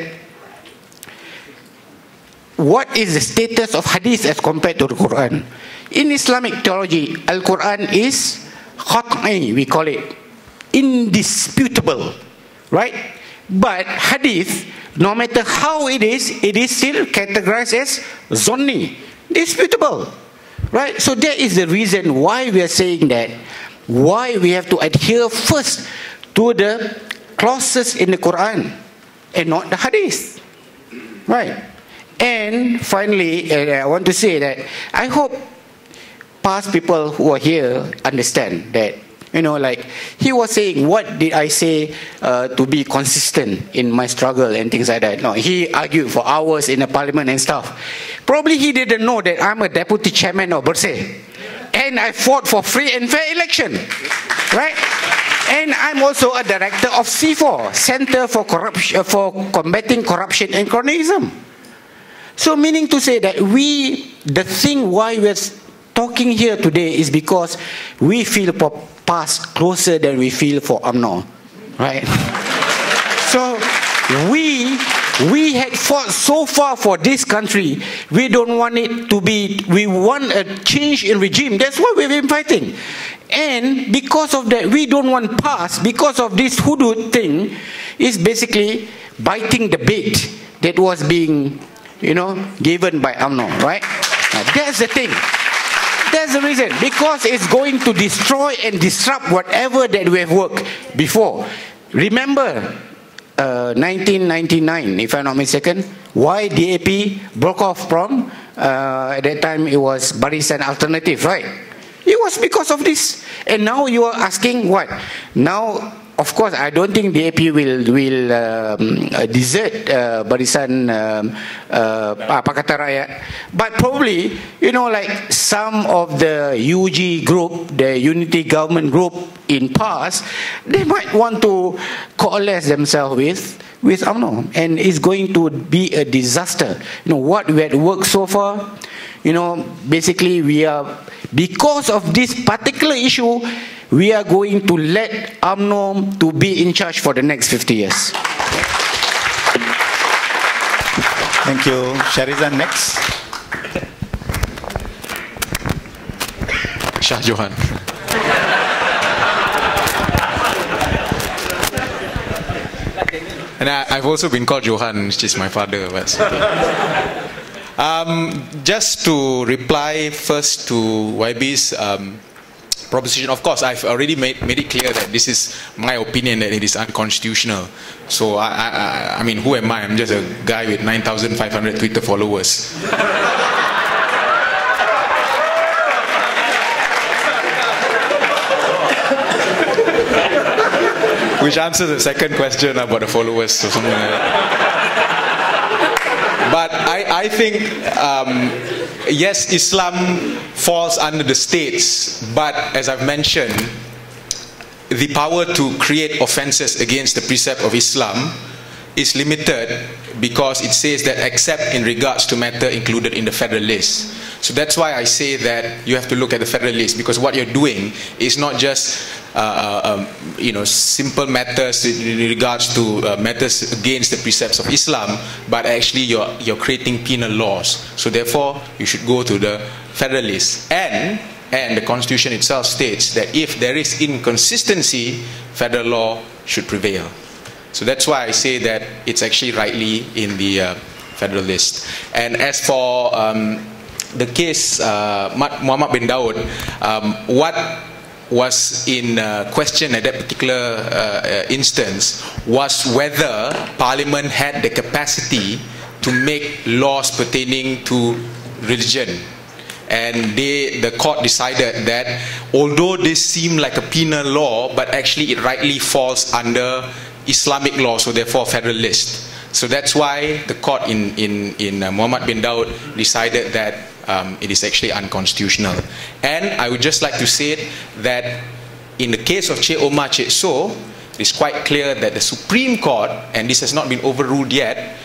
what is the status of hadith as compared to the Quran? In Islamic theology, Al-Quran is qat'i, we call it, indisputable, right? But hadith no matter how it is still categorized as zonni, disputable. Right? So that is the reason why we are saying that, why we have to adhere first to the clauses in the Quran and not the Hadith. Right? And finally, I want to say that I hope past people who are here understand that, you know, like he was saying, what did I say to be consistent in my struggle and things like that. No, he argued for hours in the parliament and stuff. Probably he didn't know that I'm a deputy chairman of Bersih. And I fought for free and fair election. Right? And I'm also a director of C4, Center for Combating Corruption and Cronyism. So meaning to say that the thing why we're talking here today is because we feel for past closer than we feel for UMNO. Right? So we had fought so far for this country. We don't want it to be, we want a change in regime. That's why we've been fighting. And because of that, we don't want past, because of this Hudud thing, is basically biting the bait that was being, you know, given by UMNO, right? Now, that's the thing. That's the reason. Because it's going to destroy and disrupt whatever that we have worked before. Remember, 1999, if I'm not mistaken, why DAP broke off from, at that time it was Barisan Alternative, right? It was because of this. And now you are asking what? Now, of course, I don't think DAP will desert Barisan Pakatan Rakyat. But probably, you know, like some of the UG group, the Unity Government group in past, they might want to coalesce themselves with UMNO. And it's going to be a disaster. You know, what we had worked so far, you know, basically we are, because of this particular issue, we are going to let UMNO to be in charge for the next 50 years. Thank you. Syahredzan next. Johan. And I've also been called Johan, which is my father. But just to reply first to YB's proposition, of course, I've already made it clear that this is my opinion that it is unconstitutional. So, I mean, who am I? I'm just a guy with 9,500 Twitter followers. Which answers the second question about the followers or something like that. But I think, yes, Islam falls under the states, but as I've mentioned, the power to create offenses against the precept of Islam is limited because it says that except in regards to matter included in the federal list. So that's why I say that you have to look at the federal list, because what you're doing is not just you know, simple matters in regards to matters against the precepts of Islam, but actually you're creating penal laws. So therefore you should go to the federal list. And the Constitution itself states that if there is inconsistency, federal law should prevail. So that's why I say that it's actually rightly in the federal list. And as for the case Muhammad bin Daud, what was in question at that particular instance was whether Parliament had the capacity to make laws pertaining to religion. And the court decided that although this seemed like a penal law, but actually it rightly falls under Islamic law, so therefore federalist. So that's why the court in Muhammad bin Daud decided that it is actually unconstitutional. And I would just like to say that in the case of Che Omar Che So, it's quite clear that the Supreme Court, and this has not been overruled yet,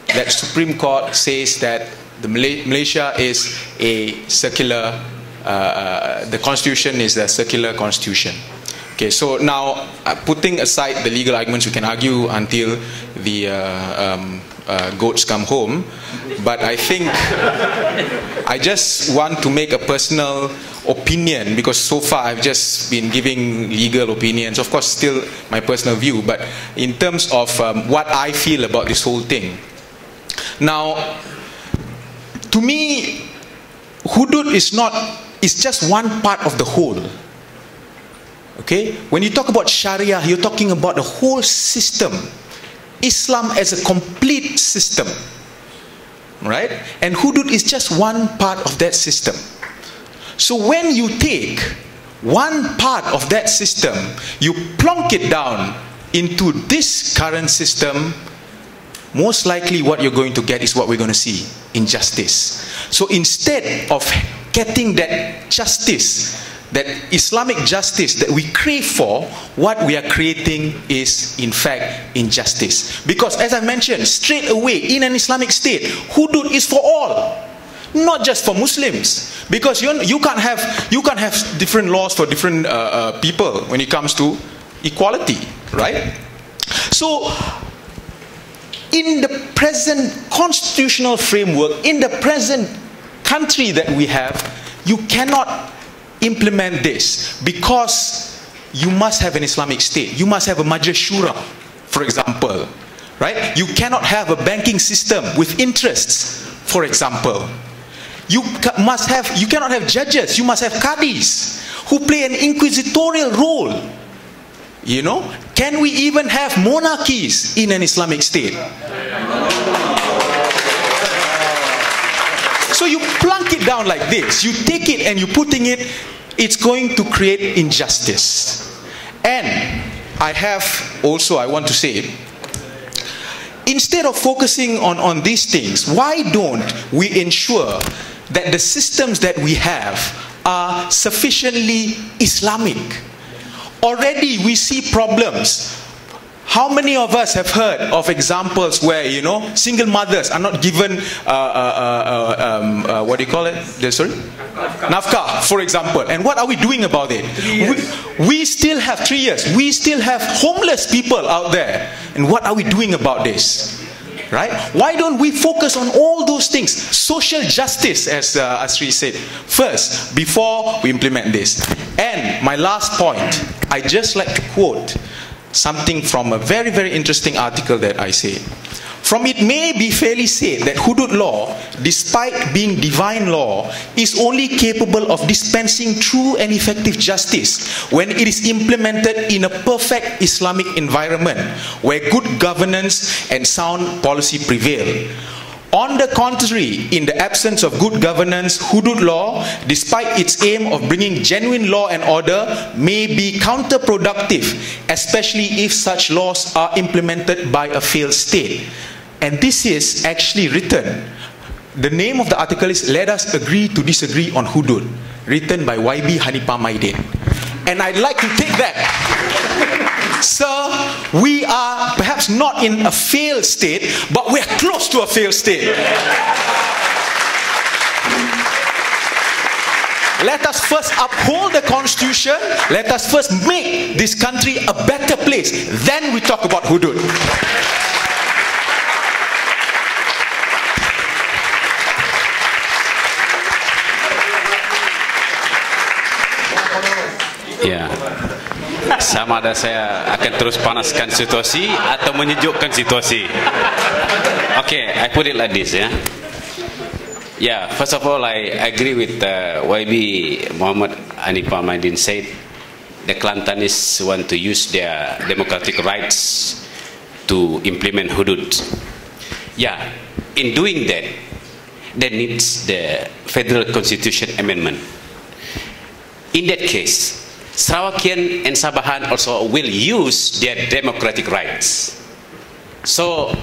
that the Supreme Court says that Malaysia is a secular, the constitution is a secular constitution. Okay, so now putting aside the legal arguments, we can argue until the goats come home, but I think I just want to make a personal opinion, because so far I've just been giving legal opinions, of course still my personal view, but in terms of what I feel about this whole thing. Now, to me, Hudud is just one part of the whole. Okay? When you talk about Sharia, you're talking about the whole system. Islam as a complete system. Right? And Hudud is just one part of that system. So when you take one part of that system, you plonk it down into this current system, most likely what you're going to get is what we're going to see, injustice. So instead of getting that justice, that Islamic justice that we crave for, what we are creating is in fact injustice. Because as I mentioned, straight away in an Islamic state, Hudud is for all, not just for Muslims. Because you can't have different laws for different people when it comes to equality, right? So in the present constitutional framework, in the present country that we have, you cannot implement this, because you must have an Islamic state. You must have a Majlis Shura, for example, right? You cannot have a banking system with interests, for example. You cannot have judges. You must have qadis who play an inquisitorial role. You know, can we even have monarchies in an Islamic state? So you plunk it down like this, you take it and you're putting it, it's going to create injustice. And I want to say, instead of focusing on these things, why don't we ensure that the systems that we have are sufficiently Islamic? Already we see problems. How many of us have heard of examples where, you know, single mothers are not given, what do you call it? Sorry? Nafkah, for example. And what are we doing about it? We still have 3 years. We still have homeless people out there. And what are we doing about this? Right? Why don't we focus on all those things? Social justice, as Asri said, first, before we implement this. And my last point, I just like to quote something from a very, very interesting article that I say. From it may be fairly said that Hudud law, despite being divine law, is only capable of dispensing true and effective justice when it is implemented in a perfect Islamic environment where good governance and sound policy prevail. On the contrary, in the absence of good governance, Hudud law, despite its aim of bringing genuine law and order, may be counterproductive, especially if such laws are implemented by a failed state. And this is actually written. The name of the article is "Let Us Agree to Disagree on Hudud," written by YB Hanipa Maidin. And I'd like to take that. Sir, we are perhaps not in a failed state, but we are close to a failed state. Let us first uphold the constitution. Let us first make this country a better place. Then we talk about Hudud. Ya, sama ada saya akan terus panaskan situasi atau menyejukkan situasi. Okay, I put it like this, ya. Yeah, first of all, I agree with YB Muhammad Hanipa Maidin said the Kelantanis want to use their democratic rights to implement Hudud. Yeah, in doing that, there needs the Federal Constitution Amendment. In that case, Sarawakian and Sabahan also will use their democratic rights. So,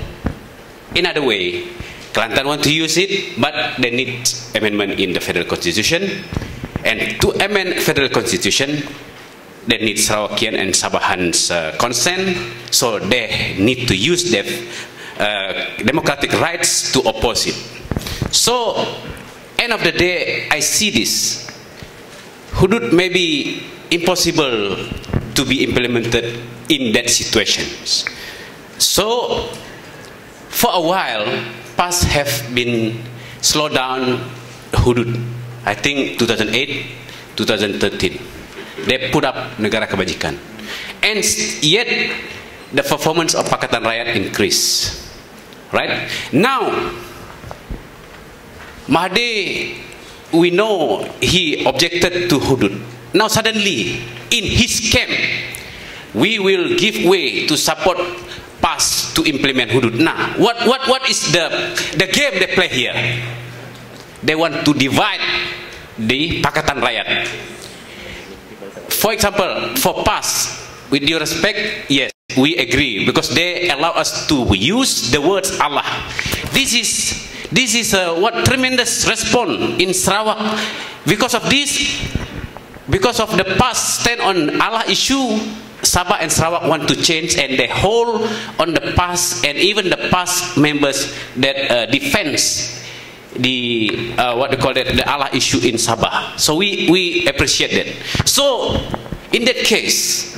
in other way, Kelantan want to use it, but they need amendment in the Federal Constitution. And to amend Federal Constitution, they need Sarawakian and Sabahan's consent. So they need to use their democratic rights to oppose it. So, end of the day, I see this. Hudud may be impossible to be implemented in that situation. So, for a while, PAS have been slowed down Hudud. I think 2008, 2013. They put up Negara Kebajikan. And yet, the performance of Pakatan Rakyat increased. Right? Now, Mahdi, we know he objected to Hudud. Now suddenly, in his camp, we will give way to support PAS to implement Hudud. Now, what is the game they play here? They want to divide the Pakatan Rakyat. For example, for PAS, with due respect, yes, we agree, because they allow us to use the words Allah. This is what tremendous response in Sarawak. Because of this, because of the PAS stand on Allah issue, Sabah and Sarawak want to change, and they hold on the PAS, and even the PAS members that defends the what they call it, the Allah issue in Sabah. So we appreciate that. So in that case,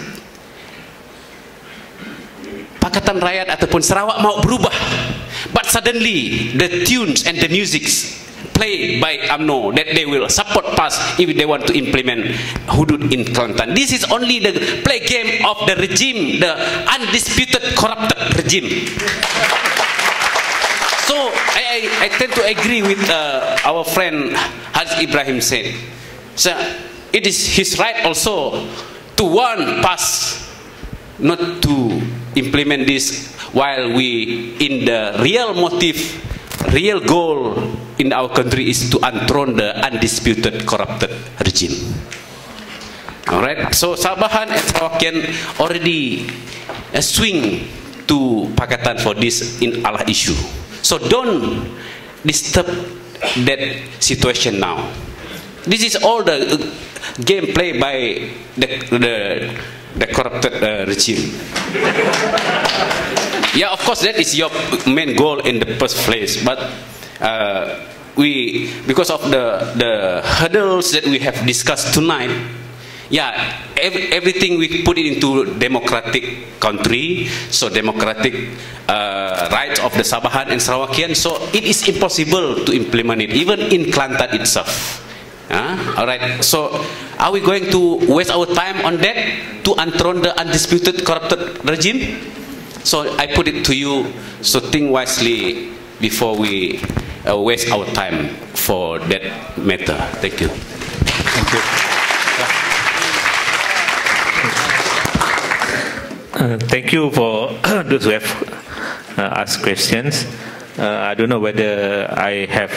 Pakatan Rakyat ataupun Sarawak mau berubah, but suddenly the tunes and the music played by UMNO that they will support PAS if they want to implement Hudud in Kelantan. This is only the play game of the regime, the undisputed corrupted regime. So I tend to agree with our friend Haji Ibrahim said. So it is his right also to warn PAS not to implement this, while we, in the real motive, real goal in our country is to enthrone the undisputed corrupted regime. Alright, so Sabahan and Sarawakian already swing to Pakatan for this in Allah issue. So don't disturb that situation now. This is all the game played by the corrupted regime. Yeah, of course, that is your main goal in the first place. But because of the hurdles that we have discussed tonight, yeah, everything we put it into democratic country, so democratic rights of the Sabahan and Sarawakian. So it is impossible to implement it, even in Kelantan itself. Alright, so are we going to waste our time on that to enthrone the undisputed corrupted regime? So I put it to you, so think wisely before we waste our time for that matter. Thank you. Thank you. Thank you for those who have asked questions. I don't know whether I have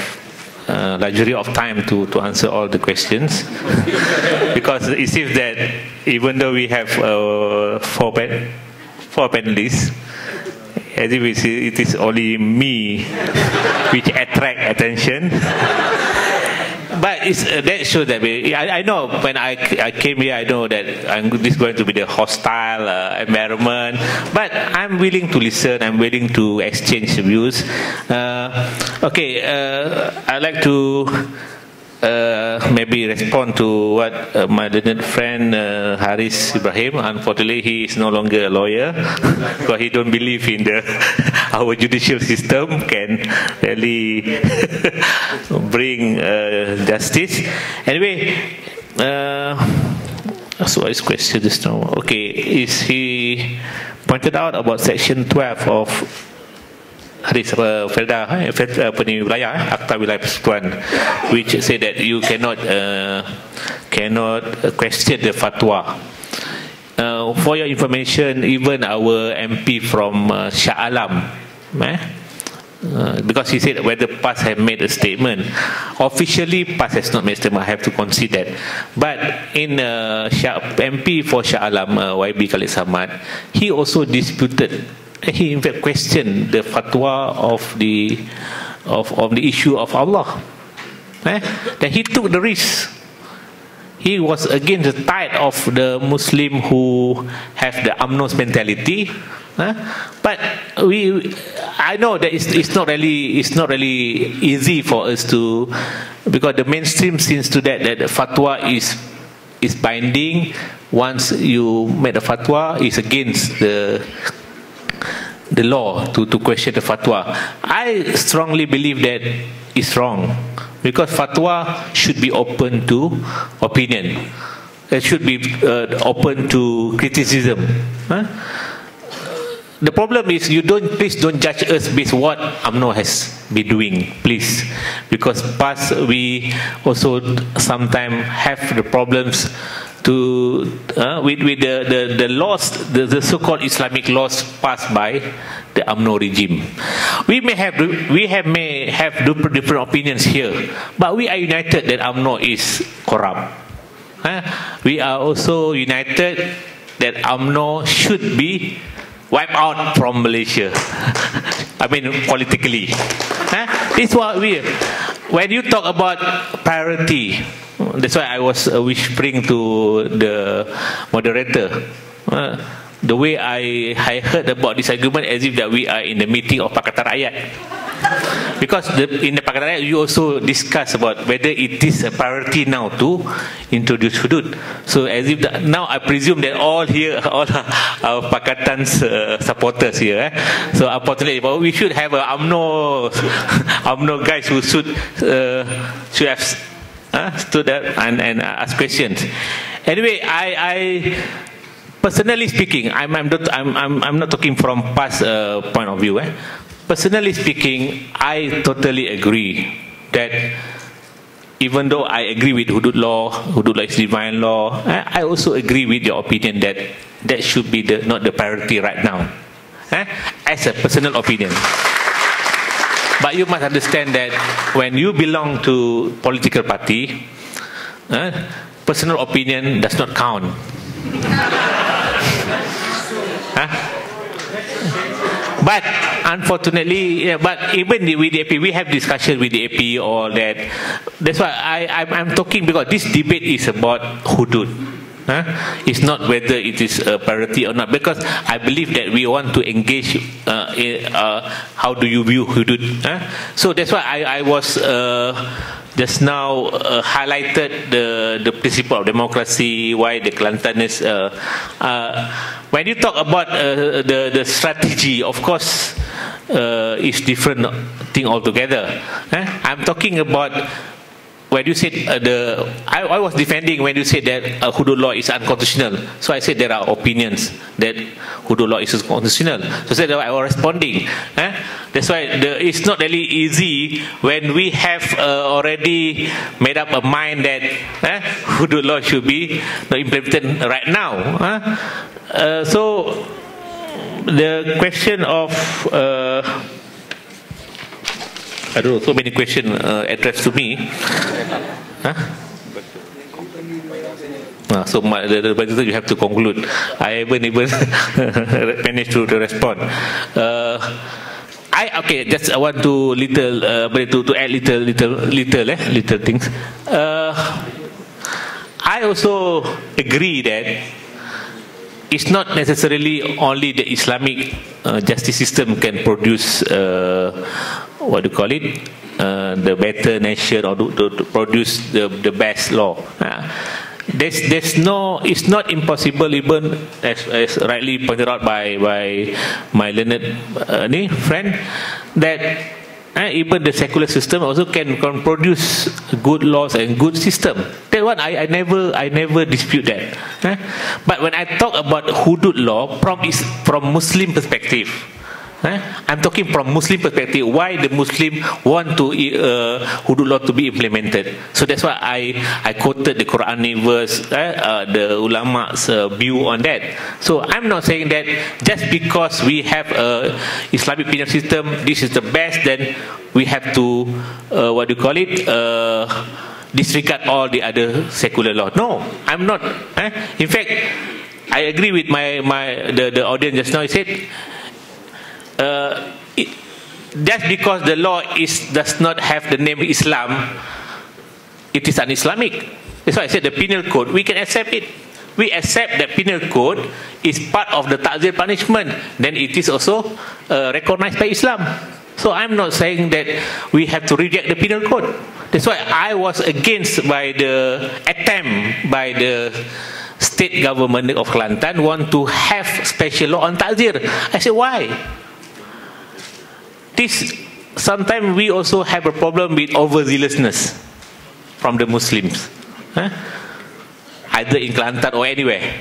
luxury of time to answer all the questions, because it seems that even though we have four panelists, as if it is only me which attract attention. But that shows that I know when I came here, I know that this is going to be the hostile environment. But I'm willing to listen. I'm willing to exchange views. Okay, I'd like to maybe respond to what my learned friend Haris Ibrahim. Unfortunately, he is no longer a lawyer because he don't believe in our judicial system can really bring justice. Anyway, so what is question just now? Okay, he pointed out about section 12 of Hadis Wilayah, Akta Wilayah Persekutuan, which say that you cannot question the fatwa. For your information, even our MP from Shah Alam, because he said whether PAS have made a statement, officially PAS has not made a statement. I have to concede that. But in MP for Shah Alam, YB Khalid Samad, he also disputed. He in fact questioned the fatwa of the issue of Allah. That he took the risk. He was against the tide of the Muslim who have the UMNO's mentality. But I know that it's not really easy for us to, because the mainstream seems to that the fatwa is binding. Once you made a fatwa, it's against the law to question the fatwa. I strongly believe that it's wrong, because fatwa should be open to opinion. It should be open to criticism. The problem is, please don't judge us based what UMNO has been doing, please, because past we also sometimes have the problems with the laws, the so-called Islamic laws passed by the UMNO regime. We may have different opinions here, but we are united that UMNO is corrupt. We are also united that UMNO should be wiped out from Malaysia. I mean, politically. This is what when you talk about priority, that's why I was whispering to the moderator. The way I heard about this argument, as if that we are in the meeting of Pakatan Rakyat. Because in the Pakatan Rakyat, you also discuss about whether it is a priority now to introduce hudud. So as if now I presume that all our Pakatan's supporters here. So unfortunately, we should have a UMNO guys who should have stood up and ask questions. Anyway, I personally speaking, I'm not talking from past point of view. Personally speaking, I totally agree that even though I agree with hudud law is divine law, I also agree with your opinion that that should be not the priority right now, as a personal opinion. But you must understand that when you belong to political party, personal opinion does not count. But unfortunately, but even with the AP, we have discussion with the AP, all that. That's why I'm talking, because this debate is about hudud. It's not whether it is a priority or not, because I believe that we want to engage how do you view hudud. So that's why I was just now highlighted the principle of democracy, why the Kelantan is when you talk about the strategy, of course it's different thing altogether. I'm talking about when you said I was defending when you said that hudud law is unconstitutional. So I said there are opinions that hudud law is unconstitutional. So I said I was responding. That's why it's not really easy when we have already made up a mind that hudud law should be not implemented right now. So the question of I don't know, so many questions addressed to me. So the you have to conclude. I haven't even managed to respond. I want to to add little things. I also agree that it's not necessarily only the Islamic justice system can produce what do you call it, the better nation, or to produce the best law. There's no, it's not impossible, even as rightly pointed out by my learned friend, that even the secular system also can produce good laws and good system. That one I never dispute that. But when I talk about hudud law from Muslim perspective, I'm talking from Muslim perspective, why the Muslim want to hudud law to be implemented. So that's why I quoted the Quranic verse, the ulama's view on that. So I'm not saying that just because we have a Islamic penal system, this is the best, then we have to disregard all the other secular law. No, I'm not. In fact, I agree with the audience just now. He said, just because the law does not have the name Islam, it is un-Islamic. That's why I said the penal code, we can accept it. We accept that penal code is part of the ta'zir punishment. Then it is also recognized by Islam. So I'm not saying that we have to reject the penal code. That's why I was against by the attempt by the state government of Kelantan want to have special law on takzir. I said, why? Sometimes we also have a problem with overzealousness from the Muslims, either in Kelantan or anywhere.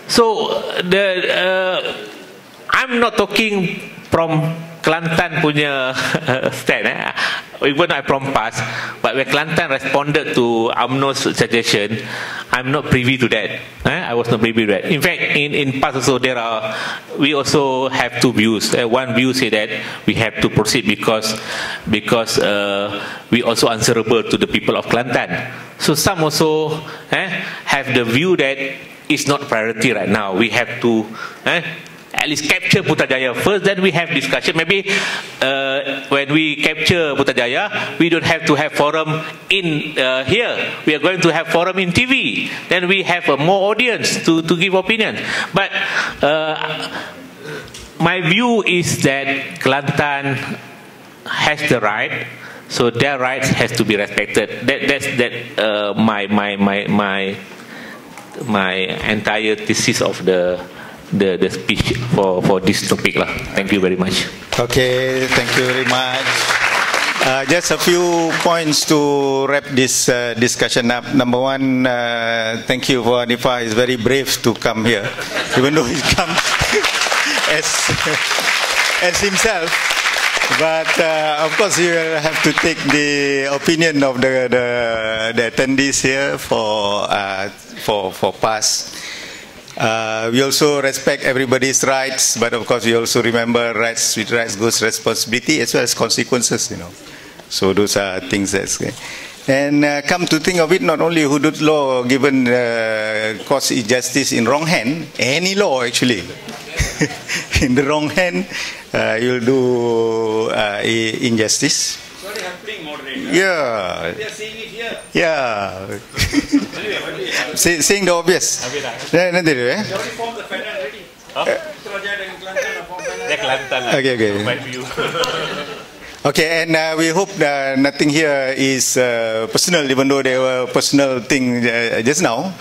So I'm not talking from Kelantan punya stand. Even I from past, but when Kelantan responded to UMNO's suggestion, I'm not privy to that. I was not privy to that. In fact, in past also we also have two views. One view say that we have to proceed because we also answerable to the people of Kelantan. So some also have the view that it's not priority right now. We have to at least capture Putrajaya first, then we have discussion. Maybe when we capture Putrajaya, we don't have to have forum in here. We are going to have forum in TV. Then we have more audience to give opinion. But my view is that Kelantan has the right, so their rights has to be respected. That's my entire thesis of the speech for this topic lah. Thank you very much. Okay, thank you very much. Just a few points to wrap this discussion up. Number one, thank you for Hanipa. He's very brave to come here, even though he comes as himself. But of course, you have to take the opinion of the attendees here for past. We also respect everybody's rights, but of course we also remember rights. With rights goes responsibility as well as consequences, you know. So those are things that's okay. And come to think of it, not only Hudud law given cause injustice in wrong hand, any law actually. In the wrong hand, you'll do injustice. Sorry, I'm playing moderator. Yeah. They are saying it here. Yeah. Saying the obvious. They already formed the panel already. Putrajaya dan Kelantan are formed panel. Okay. Okay, and we hope that nothing here is personal, even though there were personal things just now.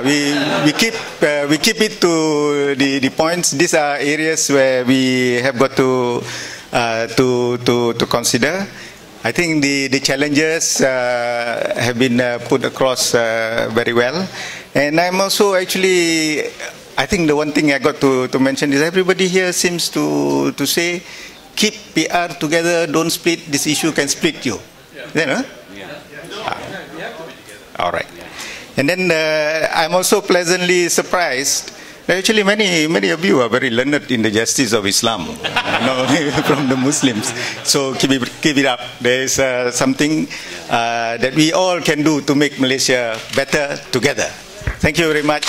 We keep it to the points. These are areas where we have got to consider. I think the challenges have been put across very well, and I'm also actually. I think the one thing I got to mention is everybody here seems to say, keep PR together, don't split. This issue can split you. Yeah. All right. And then I'm also pleasantly surprised that actually many of you are very learned in the justice of Islam, from the Muslims. So keep it up. There is something that we all can do to make Malaysia better together. Thank you very much.